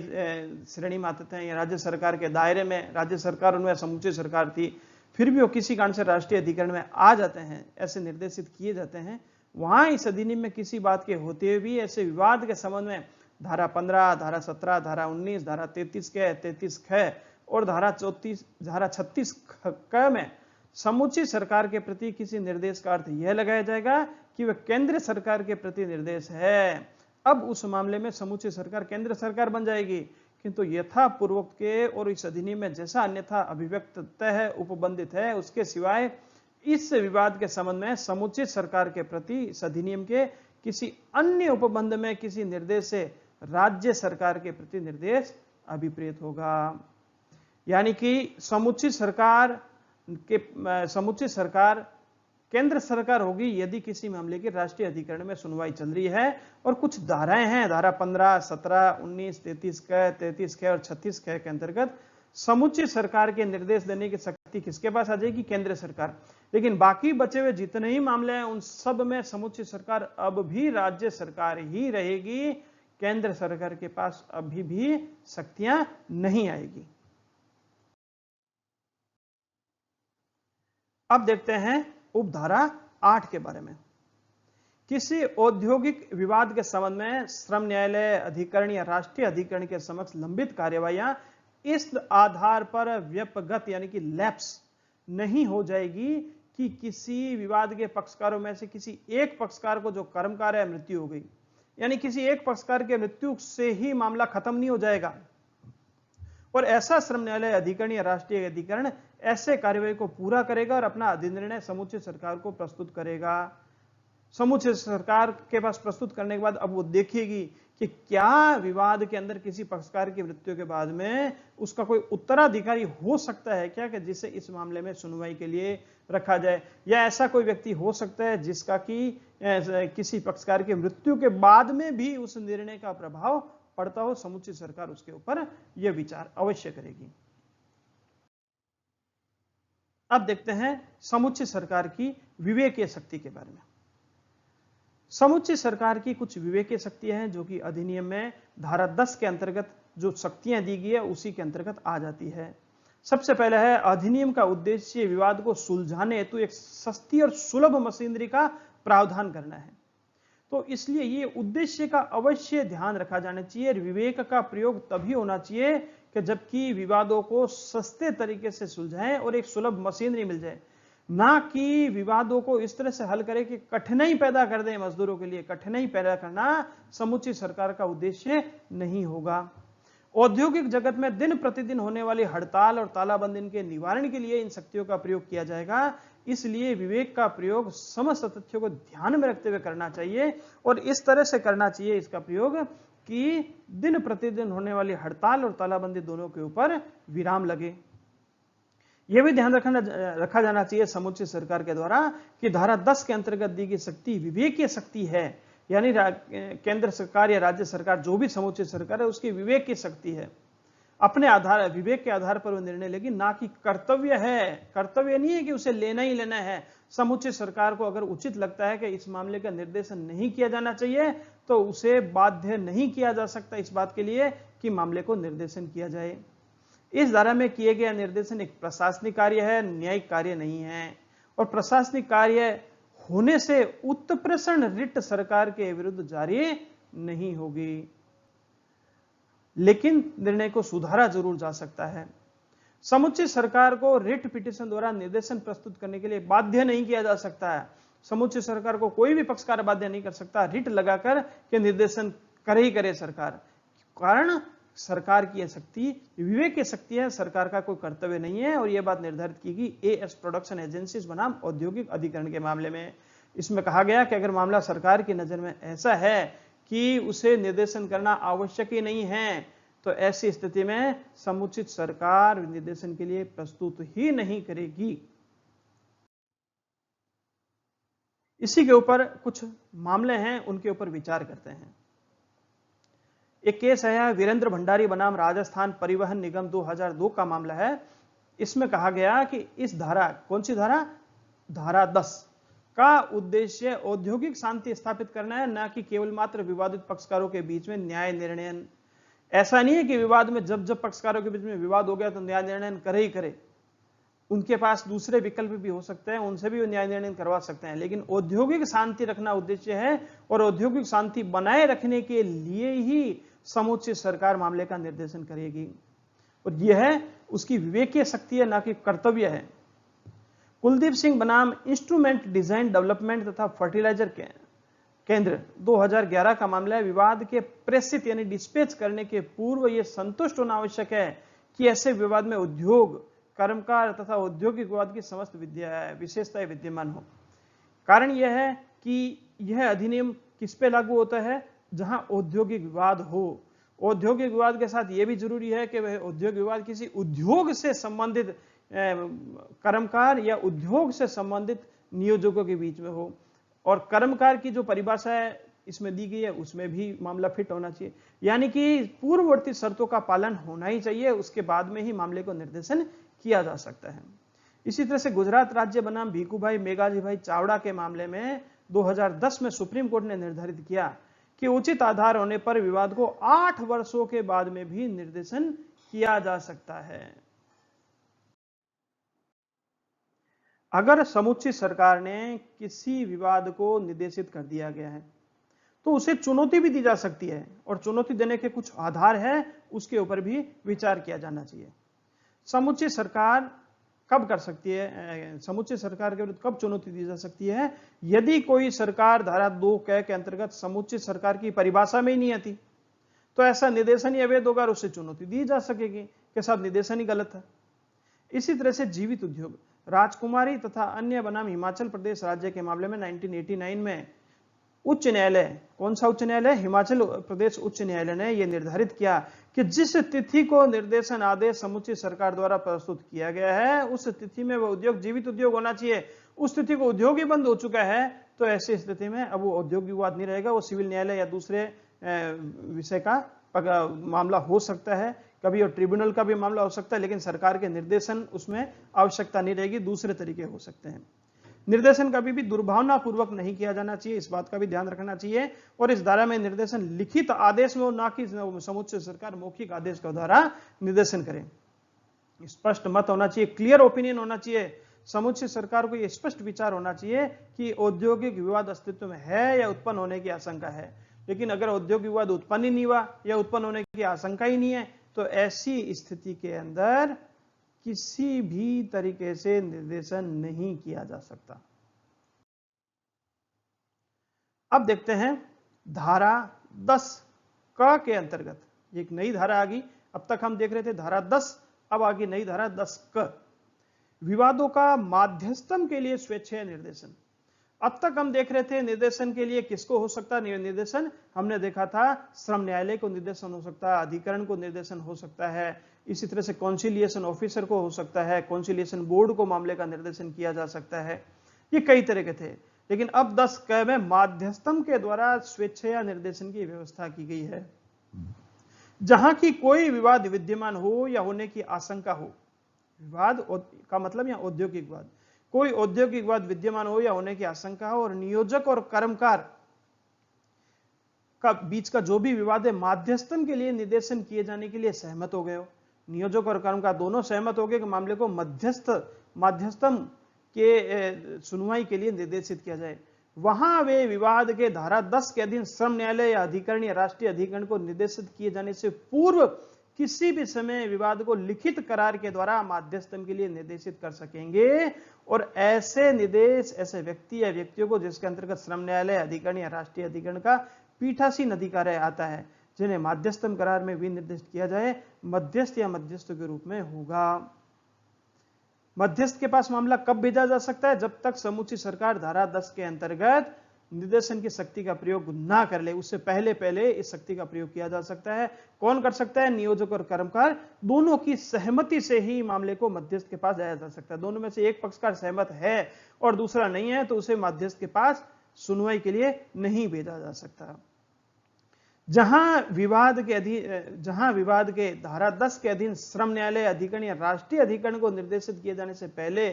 श्रेणी में आते हैं या राज्य सरकार के दायरे में, राज्य सरकार उनमें समुचित सरकार थी, फिर भी वो किसी कारण से राष्ट्रीय अधिकरण में आ जाते हैं, ऐसे निर्देशित किए जाते हैं। वहां इस अधिनियम में किसी बात के होते हुए भी ऐसे विवाद के संबंध में धारा 15, धारा 17, धारा 19, धारा 33 के 33 ख और धारा 36 क में समुचित सरकार के प्रति किसी निर्देश का अर्थ यह लगाया जाएगा कि वह केंद्र सरकार के प्रति निर्देश है। अब उस मामले में समुचित सरकार केंद्र सरकार बन जाएगी, किंतु यथा पूर्वोक्त के और इस अधिनियम में जैसा अन्यथा अभिव्यक्त है उपबंधित है, उसके सिवाय इस विवाद के संबंध में समुचित सरकार के प्रति इस अधिनियम के किसी अन्य उपबंध में किसी निर्देश से राज्य सरकार के प्रति निर्देश अभिप्रेत होगा। यानी कि समुचित सरकार केंद्र सरकार होगी यदि किसी मामले की राष्ट्रीय अधिकरण में सुनवाई चल रही है और कुछ धाराएं हैं, धारा 15, 17, 19, 33 क और 36 क के अंतर्गत समुचित सरकार के निर्देश देने की शक्ति किसके पास आ जाएगी? केंद्र सरकार। लेकिन बाकी बचे हुए जितने ही मामले हैं उन सब में समुचित सरकार अब भी राज्य सरकार ही रहेगी, केंद्र सरकार के पास अभी भी शक्तियां नहीं आएगी। अब देखते हैं उपधारा 8 के बारे में। किसी औद्योगिक विवाद के संबंध में श्रम न्यायालय अधिकरण या राष्ट्रीय अधिकरण के समक्ष लंबित कार्यवाहियां इस आधार पर व्यपगत यानी कि लैप्स नहीं हो जाएगी कि किसी विवाद के पक्षकारों में से किसी एक पक्षकार को जो कर्मकार है मृत्यु हो गई, यानी किसी एक पक्षकार के मृत्यु से ही मामला खत्म नहीं हो जाएगा। और ऐसा श्रम न्यायालय अधिकरण या राष्ट्रीय अधिकरण ऐसे कार्यवाही को पूरा करेगा और अपना अधिनिर्णय समुचित सरकार को प्रस्तुत करेगा। समुचित सरकार के पास प्रस्तुत करने के बाद अब वो देखेगी कि क्या विवाद के अंदर किसी पक्षकार की मृत्यु के बाद में उसका कोई उत्तराधिकारी हो सकता है क्या, कि जिसे इस मामले में सुनवाई के लिए रखा जाए, या ऐसा कोई व्यक्ति हो सकता है जिसका कि किसी पक्षकार की मृत्यु के बाद में भी उस निर्णय का प्रभाव पड़ता हो। समुचित सरकार उसके ऊपर यह विचार अवश्य करेगी। अब देखते हैं समुचित सरकार की विवेकीय शक्ति के बारे में। समुचित सरकार की कुछ विवेकीय शक्तियां हैं जो कि अधिनियम में धारा 10 के अंतर्गत जो शक्तियां दी गई है उसी के अंतर्गत आ जाती है। सबसे पहले है, अधिनियम का उद्देश्य विवाद को सुलझाने हेतु एक सस्ती और सुलभ मशीनरी का प्रावधान करना है। तो इसलिए ये उद्देश्य का अवश्य ध्यान रखा जाना चाहिए। विवेक का प्रयोग तभी होना चाहिए कि जबकि विवादों को सस्ते तरीके से सुलझाएं और एक सुलभ मशीनरी मिल जाए, ना कि विवादों को इस तरह से हल करें कि कठिनाई पैदा कर दें मजदूरों के लिए। कठिनाई पैदा करना समुचित सरकार का उद्देश्य नहीं होगा। औद्योगिक जगत में दिन प्रतिदिन होने वाली हड़ताल और तालाबंदी के निवारण के लिए इन शक्तियों का प्रयोग किया जाएगा। इसलिए विवेक का प्रयोग समस्त तथ्यों को ध्यान में रखते हुए करना चाहिए और इस तरह से करना चाहिए इसका प्रयोग कि दिन प्रतिदिन होने वाली हड़ताल और तालाबंदी दोनों के ऊपर विराम लगे। यह भी ध्यान रखा जाना चाहिए समुचित सरकार के द्वारा कि धारा 10 के अंतर्गत दी गई शक्ति विवेकीय शक्ति है, यानी केंद्र सरकार या राज्य सरकार जो भी समुचित सरकार है उसकी विवेक की शक्ति है, अपने आधार विवेक के आधार पर वो निर्णय लेगी, ना कि कर्तव्य है। कर्तव्य नहीं है कि उसे लेना ही लेना है। समुचित सरकार को अगर उचित लगता है कि इस मामले का निर्देशन नहीं किया जाना चाहिए तो उसे बाध्य नहीं किया जा सकता इस बात के लिए कि मामले को निर्देशन किया जाए। इस धारा में किए गए निर्देशन एक प्रशासनिक कार्य है, न्यायिक कार्य नहीं है, और प्रशासनिक कार्य होने से उत्प्रेषण रिट सरकार के विरुद्ध जारी नहीं होगी, लेकिन निर्णय को सुधारा जरूर जा सकता है। समुचित सरकार को रिट पिटीशन द्वारा निर्देशन प्रस्तुत करने के लिए बाध्य नहीं किया जा सकता है। समुचित सरकार को कोई भी पक्षकार बाध्य नहीं कर सकता रिट लगाकर के निर्देशन करे ही करे सरकार, कारण सरकार की यह शक्ति विवेक की शक्ति है, सरकार का कोई कर्तव्य नहीं है। और यह बात निर्धारित की गई एएस प्रोडक्शन एजेंसीज बनाम औद्योगिक अधिकरण के मामले में। इसमें कहा गया कि अगर मामला सरकार की नजर में ऐसा है कि उसे निर्देशन करना आवश्यक ही नहीं है तो ऐसी स्थिति में समुचित सरकार निर्देशन के लिए प्रस्तुत ही नहीं करेगी। इसी के ऊपर कुछ मामले हैं, उनके ऊपर विचार करते हैं। एक केस है वीरेंद्र भंडारी बनाम राजस्थान परिवहन निगम 2002 का मामला है। इसमें कहा गया कि इस धारा, कौन सी धारा, धारा 10 का उद्देश्य औद्योगिक शांति स्थापित करना है, ना कि केवल मात्र विवादित पक्षकारों के बीच में न्याय निर्णय। ऐसा नहीं है कि विवाद में जब पक्षकारों के बीच में विवाद हो गया तो न्याय निर्णय करे ही करे, उनके पास दूसरे विकल्प भी हो सकते हैं, उनसे भी न्याय निर्णय करवा सकते हैं, लेकिन औद्योगिक शांति रखना उद्देश्य है और औद्योगिक शांति बनाए रखने के लिए ही समुचित सरकार मामले का निर्देशन करेगी और यह है उसकी विवेकीय शक्ति है, ना कि कर्तव्य है। कुलदीप सिंह बनाम इंस्ट्रूमेंट डिजाइन डेवलपमेंट तथा फर्टिलाइजर केंद्र 2011 का मामला है। विवाद के प्रेषित यानी डिस्पैच करने के पूर्व यह संतुष्ट होना आवश्यक है कि ऐसे विवाद में उद्योग, कर्मकार तथा औद्योगिक विवाद की समस्त विशेषताएं विद्यमान हो। कारण यह है कि यह अधिनियम किस पे लागू होता है, जहां औद्योगिक विवाद हो। औद्योगिक विवाद के साथ यह भी जरूरी है कि वह औद्योगिक विवाद किसी उद्योग से संबंधित कर्मकार या उद्योग से संबंधित नियोजकों के बीच में हो, और कर्मकार की जो परिभाषा है इसमें दी गई है उसमें भी मामला फिट होना चाहिए, यानी कि पूर्ववर्ती शर्तों का पालन होना ही चाहिए, उसके बाद में ही मामले को निर्देशन किया जा सकता है। इसी तरह से गुजरात राज्य बनाम भीखूभाई मेघाजी भाई चावड़ा के मामले में 2010 में सुप्रीम कोर्ट ने निर्धारित किया कि उचित आधार होने पर विवाद को 8 वर्षों के बाद में भी निर्देशन किया जा सकता है। अगर समुचित सरकार ने किसी विवाद को निर्देशित कर दिया गया है तो उसे चुनौती भी दी जा सकती है, और चुनौती देने के कुछ आधार है, उसके ऊपर भी विचार किया जाना चाहिए। समुचित सरकार कब कर सकती है, समुचित सरकार के विरुद्ध कब चुनौती दी जा सकती है, यदि कोई सरकार धारा 2 के अंतर्गत समुचित सरकार की परिभाषा में ही नहीं आती तो ऐसा निर्देशन ही अवैध होगा और उससे चुनौती दी जा सकेगी कि साहब निर्देशन ही गलत है। इसी तरह से जीवित उद्योग, राजकुमारी तथा अन्य बनाम हिमाचल प्रदेश राज्य के मामले में 1989 में उच्च न्यायालय, कौन सा उच्च न्यायालय? हिमाचल प्रदेश उच्च न्यायालय ने यह निर्धारित किया कि जिस तिथि को निर्देशन आदेश समुचित सरकार द्वारा प्रस्तुत किया गया है उस तिथि में वह उद्योग जीवित उद्योग होना चाहिए। उस तिथि को उद्योग ही बंद हो चुका है तो ऐसी स्थिति में अब वो औद्योगिक विवाद नहीं रहेगा, वो सिविल न्यायालय या दूसरे विषय का मामला हो सकता है, कभी और ट्रिब्यूनल का भी मामला हो सकता है, लेकिन सरकार के निर्देशन उसमें आवश्यकता नहीं रहेगी, दूसरे तरीके हो सकते हैं। निर्देशन कभी भी दुर्भावना पूर्वक नहीं किया जाना चाहिए, इस बात का भी ध्यान रखना चाहिए। और इस धारा में निर्देशन लिखित आदेश में हो, ना कि समुच्चय सरकार मौखिक आदेश के द्वारा निर्देशन करें। स्पष्ट मत होना चाहिए, क्लियर ओपिनियन होना चाहिए। समुच्चय सरकार को यह स्पष्ट विचार होना चाहिए कि औद्योगिक विवाद अस्तित्व में है या उत्पन्न होने की आशंका है। लेकिन अगर औद्योगिक विवाद उत्पन्न ही नहीं हुआ या उत्पन्न होने की आशंका ही नहीं है तो ऐसी स्थिति के अंदर किसी भी तरीके से निर्देशन नहीं किया जा सकता। अब देखते हैं धारा 10 क के अंतर्गत एक नई धारा आ गई। अब तक हम देख रहे थे धारा 10, अब आ गई नई धारा 10 क, विवादों का माध्यस्थम के लिए स्वेच्छा निर्देशन। अब तक हम देख रहे थे निर्देशन के लिए किसको हो सकता है निर्देशन, हमने देखा था श्रम न्यायालय को निर्देशन हो सकता है, अधिकरण को निर्देशन हो सकता है, इसी तरह से कॉन्सिलिएशन ऑफिसर को हो सकता है, कॉन्सिलिएशन बोर्ड को मामले का निर्देशन किया जा सकता है, ये कई तरह के थे। लेकिन अब 10 क में माध्यस्थम के द्वारा स्वेच्छा निर्देशन की व्यवस्था की गई है। जहां की कोई विवाद विद्यमान हो या होने की आशंका हो, विवाद का मतलब या औद्योगिक विवाद, कोई औद्योगिक विवाद विद्यमान हो या होने की आशंका हो और नियोजक और कर्मकार का बीच का जो भी विवाद है माध्यस्थन के लिए निर्देशन किए जाने के लिए सहमत हो गए हो, नियोजक और कर्मकार दोनों सहमत हो गए कि मामले को माध्यस्थम के सुनवाई के लिए निर्देशित किया जाए, वहां वे विवाद के धारा 10 के अधीन श्रम न्यायालय या अधिकरण या राष्ट्रीय अधिकरण को निर्देशित किए जाने से पूर्व किसी भी समय विवाद को लिखित करार के द्वारा माध्यस्थम के लिए निर्देशित कर सकेंगे। और ऐसे निर्देश ऐसे व्यक्ति या व्यक्तियों को जिसके अंतर्गत श्रम न्यायालय अधिकरण या राष्ट्रीय अधिकरण का पीठासीन अधिकार आता है, जिन्हें माध्यस्थम करार में विनिर्दिष्ट किया जाए, मध्यस्थ या मध्यस्थ के रूप में होगा। मध्यस्थ के पास मामला कब भेजा जा सकता है? जब तक समूची सरकार धारा 10 के अंतर्गत निर्देशन की शक्ति का प्रयोग ना कर ले, उससे पहले इस शक्ति का प्रयोग किया जा सकता है। कौन कर सकता है? नियोजक और कर्मकार दोनों की सहमति से ही मामले को मध्यस्थ के पास जाया जा सकता है। दोनों में से एक पक्षकार सहमत है और दूसरा नहीं है तो उसे मध्यस्थ के पास सुनवाई के लिए नहीं भेजा जा सकता। जहां विवाद के धारा 10 के अधीन श्रम न्यायालय अधिकरण या राष्ट्रीय अधिकरण को निर्देशित किए जाने से पहले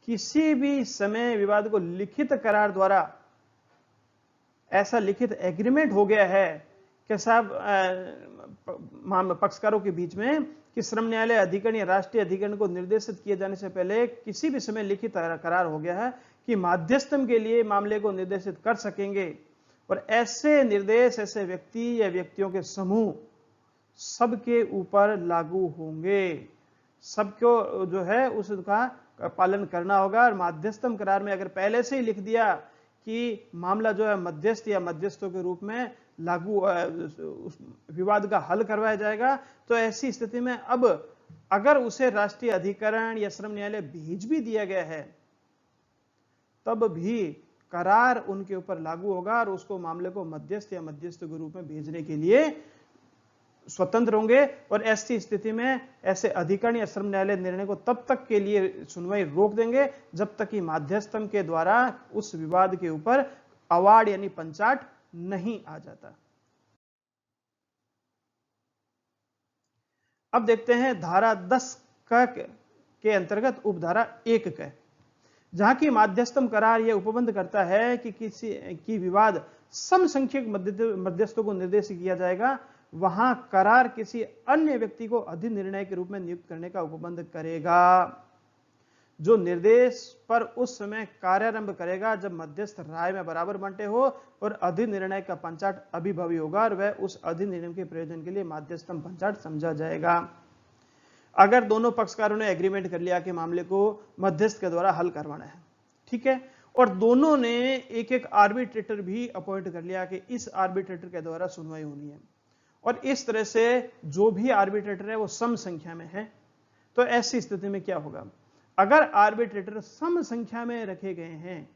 किसी भी समय विवाद को लिखित करार द्वारा ऐसा लिखित एग्रीमेंट हो गया है कि साहब पक्षकारों के बीच में कि श्रम न्यायालय अधिकरण या राष्ट्रीय अधिकरण को निर्देशित किए जाने से पहले किसी भी समय लिखित करार हो गया है कि माध्यस्थम के लिए मामले को निर्देशित कर सकेंगे, और ऐसे निर्देश ऐसे व्यक्ति या व्यक्तियों के समूह सबके ऊपर लागू होंगे, सबको जो है उसका पालन करना होगा। और माध्यस्थम करार में अगर पहले से ही लिख दिया कि मामला जो है मध्यस्थ या मध्यस्थों के रूप में लागू विवाद का हल करवाया जाएगा, तो ऐसी स्थिति में अब अगर उसे राष्ट्रीय अधिकरण या श्रम न्यायालय भेज भी दिया गया है तब भी करार उनके ऊपर लागू होगा और उसको मामले को मध्यस्थ या मध्यस्थ के रूप में भेजने के लिए स्वतंत्र होंगे। और ऐसी स्थिति में ऐसे अधिकरण या श्रम न्यायालय निर्णय को तब तक के लिए सुनवाई रोक देंगे जब तक कि माध्यस्थम के द्वारा उस विवाद के ऊपर अवार्ड यानी पंचाट नहीं आ जाता। अब देखते हैं धारा 10 के अंतर्गत उपधारा 1 क, जहां की माध्यस्थम करार यह उपबंध करता है कि किसी की विवाद समसंख्यक मध्यस्थों को निर्देशित किया जाएगा, वहां करार किसी अन्य व्यक्ति को अधिनिर्णय के रूप में नियुक्त करने का उपबंध करेगा, जो निर्देश पर उस समय कार्यारंभ करेगा जब मध्यस्थ राय में बराबर बंटे हो और अधिनिर्णय का पंचाट अभिभावी होगा और वह उस अधिनिर्णय के प्रयोजन के लिए माध्यस्थम पंचाट समझा जाएगा। अगर दोनों पक्षकारों ने एग्रीमेंट कर लिया कि मामले को मध्यस्थ के द्वारा हल करवाना है, ठीक है, और दोनों ने एक एक आर्बिट्रेटर भी अपॉइंट कर लिया कि इस आर्बिट्रेटर के द्वारा सुनवाई होनी है, और इस तरह से जो भी आर्बिट्रेटर है वो सम संख्या में है, तो ऐसी स्थिति में क्या होगा? अगर आर्बिट्रेटर सम संख्या में रखे गए हैं,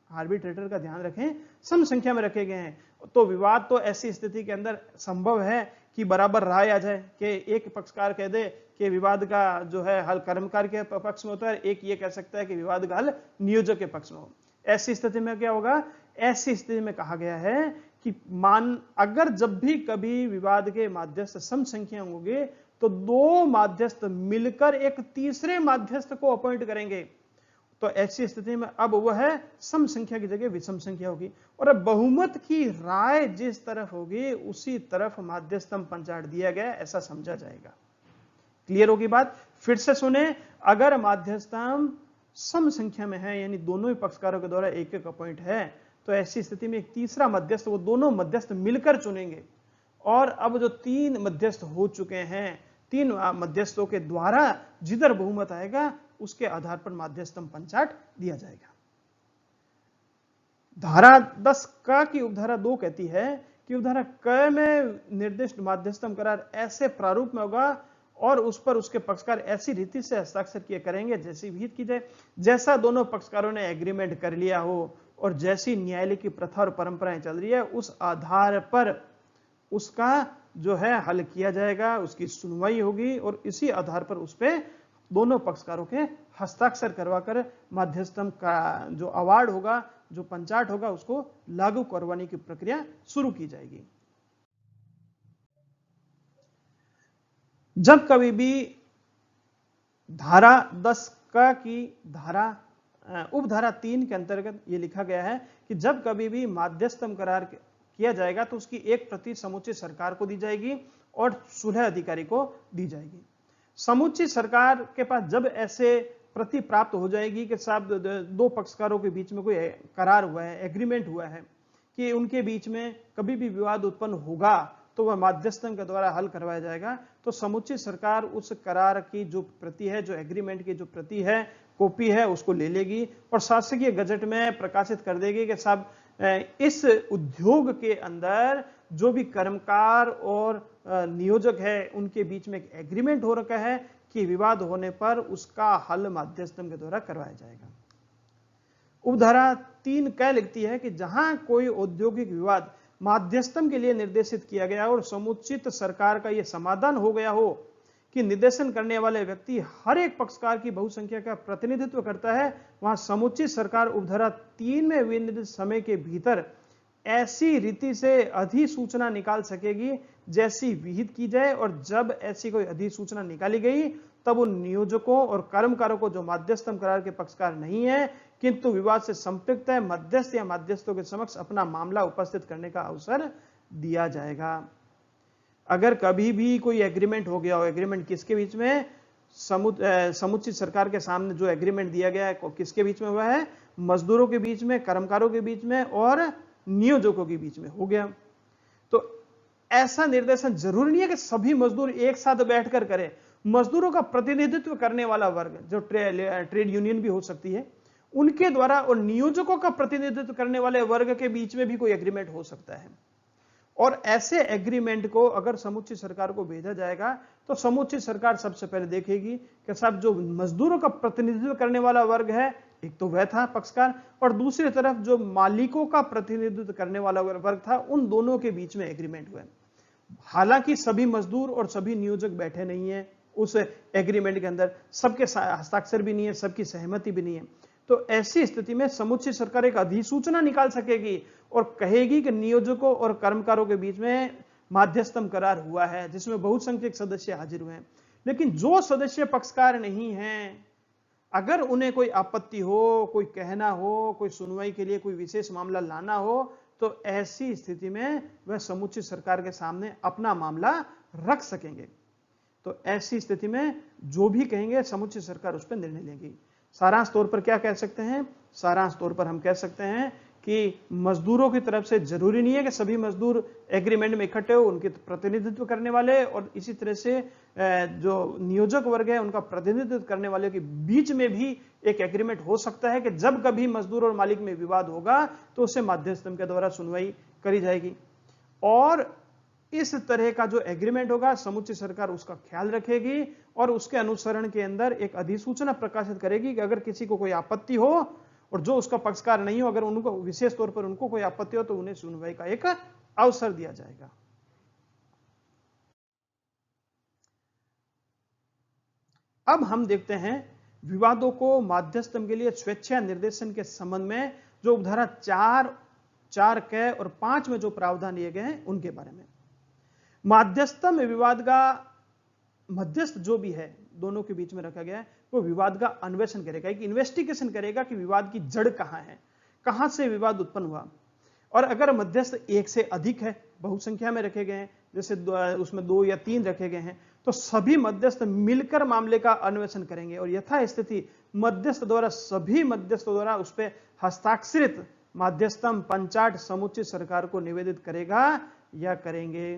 आर्बिट्रेटर का ध्यान रखें, सम संख्या में रखे गए हैं। तो विवाद तो ऐसी स्थिति के अंदर संभव है कि बराबर राय आ जाए, कि एक पक्षकार कह दे कि विवाद का जो है हल कर्मकार के पक्ष में होता है, एक ये कह सकता है कि विवाद का हल नियोजक के पक्ष में हो। ऐसी स्थिति में क्या होगा? ऐसी स्थिति में कहा गया है कि अगर जब भी कभी विवाद के मध्यस्थ सम संख्या होंगे तो दो मध्यस्थ मिलकर एक तीसरे मध्यस्थ को अपॉइंट करेंगे। तो ऐसी स्थिति में अब वह सम संख्या की जगह विषम संख्या होगी, और अब बहुमत की राय जिस तरफ होगी उसी तरफ मध्यस्थम पंचाट दिया गया, ऐसा समझा जाएगा। क्लियर होगी बात? फिर से सुने, अगर मध्यस्थम सम संख्या में है, यानी दोनों ही पक्षकारों के द्वारा एक एक अपॉइंट है, तो ऐसी स्थिति में एक तीसरा मध्यस्थ, वो दोनों मध्यस्थ मिलकर चुनेंगे। और अब जो तीन मध्यस्थ हो चुके हैं, तीन मध्यस्थों के द्वारा जिधर बहुमत आएगा उसके आधार पर मध्यस्थम पंचाट दिया जाएगा। धारा 10 क की उपधारा 2 कहती है कि उपधारा क में निर्दिष्ट मध्यस्थम करार ऐसे प्रारूप में होगा और उस पर उसके पक्षकार ऐसी रीति से हस्ताक्षर किए करेंगे जैसी विहित की जाए, जैसा दोनों पक्षकारों ने एग्रीमेंट कर लिया हो और जैसी न्यायालय की प्रथा और परंपराएं चल रही है उस आधार पर उसका जो है हल किया जाएगा, उसकी सुनवाई होगी और इसी आधार पर उस पर दोनों पक्षकारों के हस्ताक्षर करवाकर मध्यस्थम का जो अवार्ड होगा, जो पंचाट होगा, उसको लागू करवाने की प्रक्रिया शुरू की जाएगी। जब कभी भी धारा 10 क की धारा उपधारा 3 के अंतर्गत यह लिखा गया है कि जब कभी भी मध्यस्थम करार किया जाएगा तो उसकी एक प्रति समुचित सरकार को दी जाएगी और सुलह अधिकारी को दी जाएगी। समुचित सरकार के पास जब ऐसे प्रति प्राप्त हो जाएगी कि साहब दो पक्षकारों के बीच में कोई करार हुआ है, एग्रीमेंट हुआ है कि उनके बीच में कभी भी विवाद उत्पन्न होगा तो वह मध्यस्थम के द्वारा हल करवाया जाएगा, तो समुचित सरकार उस करार की जो प्रति है, जो एग्रीमेंट की जो प्रति है, कॉपी है, उसको ले लेगी और शासकीय गजट में प्रकाशित कर देगी कि साहब इस उद्योग के अंदर जो भी कर्मकार और नियोजक है उनके बीच में एक एग्रीमेंट हो रखा है कि विवाद होने पर उसका हल मध्यस्थम के द्वारा करवाया जाएगा। उपधारा 3 क लिखती है कि जहां कोई औद्योगिक विवाद मध्यस्थम के लिए निर्देशित किया गया और समुचित सरकार का यह समाधान हो गया हो कि निर्देशन करने वाले व्यक्ति हर एक पक्षकार की बहुसंख्या का प्रतिनिधित्व करता है, वहां समुचित सरकार उपधारा 3 में विनिर्दिष्ट समय के भीतर ऐसी रीति से अधिसूचना निकाल सकेगी जैसी विहित की जाए, और जब ऐसी कोई अधिसूचना निकाली गई तब उन नियोजकों और कर्मकारों को जो मध्यस्थम करार के पक्षकार नहीं है किंतु विवाद से संपृक्त है, मध्यस्थ या मध्यस्थों के समक्ष अपना मामला उपस्थित करने का अवसर दिया जाएगा। अगर कभी भी कोई एग्रीमेंट हो गया हो, एग्रीमेंट किसके बीच में? समुचित सरकार के सामने जो एग्रीमेंट दिया गया है किसके बीच में हुआ है? मजदूरों के बीच में, कर्मकारों के बीच में और नियोजकों के बीच में हो गया। तो ऐसा निर्देशन जरूरी नहीं है कि सभी मजदूर एक साथ बैठकर करें। मजदूरों का प्रतिनिधित्व करने वाला वर्ग जो ट्रेड यूनियन भी हो सकती है उनके द्वारा और नियोजकों का प्रतिनिधित्व करने वाले वर्ग के बीच में भी कोई एग्रीमेंट हो सकता है। और ऐसे एग्रीमेंट को अगर समुचित सरकार को भेजा जाएगा तो समुचित सरकार सबसे पहले देखेगी कि साहब जो मजदूरों का प्रतिनिधित्व करने वाला वर्ग है, एक तो वह था पक्षकार, और दूसरी तरफ जो मालिकों का प्रतिनिधित्व करने वाला वर्ग था, उन दोनों के बीच में एग्रीमेंट हुआ। हालांकि सभी मजदूर और सभी नियोजक बैठे नहीं है उस एग्रीमेंट के अंदर, सबके हस्ताक्षर भी नहीं है, सबकी सहमति भी नहीं है, तो ऐसी स्थिति में समुचित सरकार एक अधिसूचना निकाल सकेगी और कहेगी कि नियोजकों और कर्मकारों के बीच में मध्यस्थम करार हुआ है जिसमें बहुसंख्यक सदस्य हाजिर हुए हैं। लेकिन जो सदस्य पक्षकार नहीं हैं, अगर उन्हें कोई आपत्ति हो, कोई कहना हो, कोई सुनवाई के लिए कोई विशेष मामला लाना हो, तो ऐसी स्थिति में वह समुचित सरकार के सामने अपना मामला रख सकेंगे। तो ऐसी स्थिति में जो भी कहेंगे समुचित सरकार उस पर निर्णय लेगी। सारांश तौर पर क्या कह सकते हैं? सारांश तौर पर हम कह सकते हैं कि मजदूरों की तरफ से जरूरी नहीं है कि सभी मजदूर एग्रीमेंट में इकट्ठे हो, उनके प्रतिनिधित्व करने वाले और इसी तरह से जो नियोजक वर्ग है उनका प्रतिनिधित्व करने वाले के बीच में भी एक एग्रीमेंट हो सकता है कि जब कभी मजदूर और मालिक में विवाद होगा तो उसे मध्यस्थम के द्वारा सुनवाई करी जाएगी। और इस तरह का जो एग्रीमेंट होगा समुचित सरकार उसका ख्याल रखेगी और उसके अनुसरण के अंदर एक अधिसूचना प्रकाशित करेगी कि अगर किसी को कोई आपत्ति हो और जो उसका पक्षकार नहीं हो, अगर उनको विशेष तौर पर उनको कोई आपत्ति हो तो उन्हें सुनवाई का एक अवसर दिया जाएगा। अब हम देखते हैं विवादों को माध्यस्थम के लिए स्वेच्छा निर्देशन के संबंध में जो उपधारा 4 क और 5 में जो प्रावधान दिए गए हैं उनके बारे में। माध्यस्थम में विवाद का मध्यस्थ जो भी है दोनों के बीच में रखा गया है, वो विवाद का अन्वेषण करेगा, एक इन्वेस्टिगेशन करेगा कि विवाद की जड़ कहां है, कहां से विवाद उत्पन्न हुआ। और अगर मध्यस्थ एक से अधिक है, बहुसंख्या में रखे गए हैं, जैसे उसमें 2 या 3 रखे गए हैं, तो सभी मध्यस्थ मिलकर मामले का अन्वेषण करेंगे और यथा स्थिति मध्यस्थ द्वारा सभी मध्यस्थों द्वारा उस पर हस्ताक्षरित माध्यस्थम पंचाट समुचित सरकार को निवेदित करेगा या करेंगे।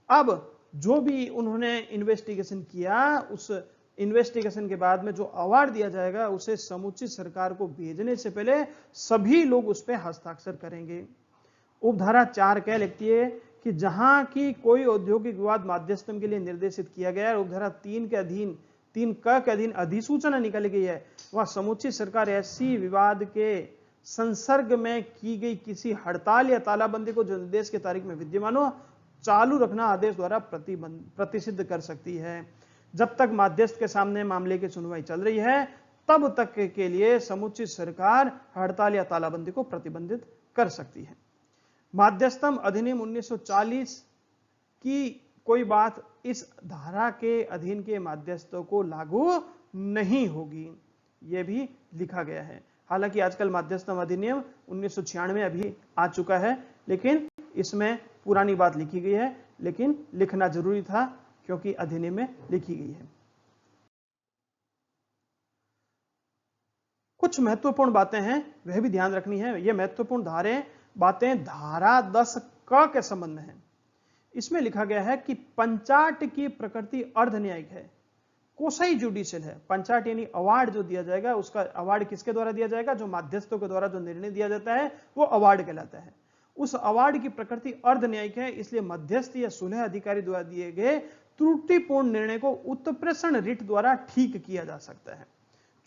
अब जो भी उन्होंने इन्वेस्टिगेशन किया, उस इन्वेस्टिगेशन के बाद में जो अवार्ड दिया जाएगा उसे समुचित सरकार को भेजने से पहले सभी लोग उस पर हस्ताक्षर करेंगे। उपधारा 4 कह लिखती है कि जहां की कोई औद्योगिक विवाद माध्यस्थम के लिए निर्देशित किया गया है, उपधारा 3 के अधीन 3 क के अधीन अधिसूचना निकाली गई है, वह समुचित सरकार ऐसी विवाद के संसर्ग में की गई किसी हड़ताल या तालाबंदी को जो निर्देश की तारीख में विद्यमान हो चालू रखना आदेश द्वारा प्रतिसिद्ध कर सकती है। जब तक मध्यस्थ के सामने मामले की सुनवाई चल रही है तब तक के लिए समुचित सरकार हड़ताल या तालाबंदी को प्रतिबंधित कर सकती है। माध्यस्थम अधिनियम 1940 की कोई बात इस धारा के अधीन के मध्यस्थों को लागू नहीं होगी, यह भी लिखा गया है। हालांकि आजकल मध्यस्थम अधिनियम 1996 अभी आ चुका है, लेकिन इसमें पुरानी बात लिखी गई है, लेकिन लिखना जरूरी था क्योंकि अधिनियम में लिखी गई है। कुछ महत्वपूर्ण बातें हैं, वह भी ध्यान रखनी है। यह महत्वपूर्ण बातें धारा 10 क के संबंध में है। इसमें लिखा गया है कि पंचाट की प्रकृति अर्ध न्यायिक है, कोसाई जुडिशियल है। पंचाट यानी अवार्ड जो दिया जाएगा, उसका अवार्ड किसके द्वारा दिया जाएगा? जो मध्यस्थों के द्वारा जो निर्णय दिया जाता है वो अवार्ड कहलाता है। उस अवार्ड की प्रकृति अर्ध न्यायिक है, इसलिए मध्यस्थ या सुलह अधिकारी द्वारा दिए गए त्रुटिपूर्ण निर्णय को उत्प्रेषण रिट द्वारा ठीक किया जा सकता है।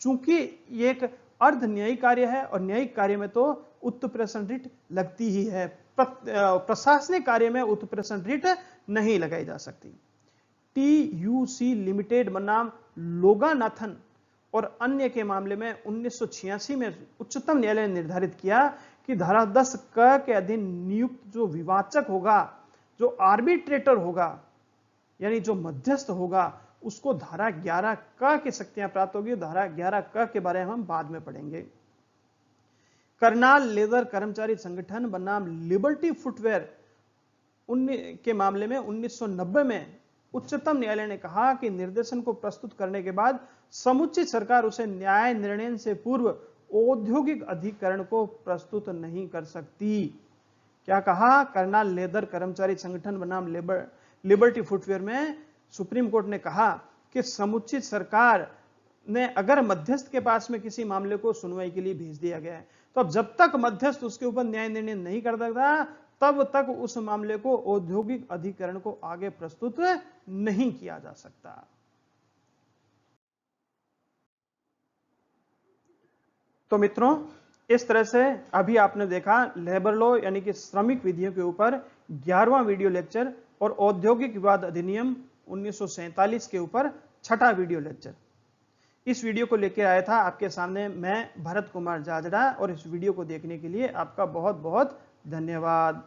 चूंकि ये एक अर्ध न्यायिक कार्य है और न्यायिक कार्य में तो उत्प्रेषण रिट लगती ही है, प्रशासनिक कार्य में उत्प्रेषण रिट नहीं लगाई जा सकती। TUC लिमिटेड बनाम लोगानाथन और अन्य के मामले में 1986 में उच्चतम न्यायालय ने निर्धारित किया कि धारा 10 क के अधीन नियुक्त जो विवाचक होगा, जो आर्बिट्रेटर होगा, यानी जो मध्यस्थ होगा, उसको धारा 11 क की शक्तियां प्राप्त होगी। धारा 11 क के बारे में हम बाद में पढ़ेंगे। करनाल लेदर कर्मचारी संगठन बनाम लिबर्टी फुटवेयर के मामले में 1990 में उच्चतम न्यायालय ने कहा कि निर्देशन को प्रस्तुत करने के बाद समुचित सरकार उसे न्याय निर्णय से पूर्व औद्योगिक अधिकरण को प्रस्तुत नहीं कर सकती। क्या कहा? करनाल लेदर कर्मचारी संगठन बनाम लिबर्टी फुटवेयर में सुप्रीम कोर्ट ने कहा कि समुचित सरकार ने अगर मध्यस्थ के पास में किसी मामले को सुनवाई के लिए भेज दिया गया है, तो अब जब तक मध्यस्थ उसके ऊपर न्याय निर्णय नहीं कर सकता तब तक उस मामले को औद्योगिक अधिकरण को आगे प्रस्तुत नहीं किया जा सकता। तो मित्रों, इस तरह से अभी आपने देखा लेबर लॉ यानी कि श्रमिक विधियों के ऊपर 11वां वीडियो लेक्चर और औद्योगिक विवाद अधिनियम 1947 के ऊपर 6ठा वीडियो लेक्चर। इस वीडियो को लेकर आया था आपके सामने मैं भरत कुमार जाजड़ा, और इस वीडियो को देखने के लिए आपका बहुत बहुत धन्यवाद।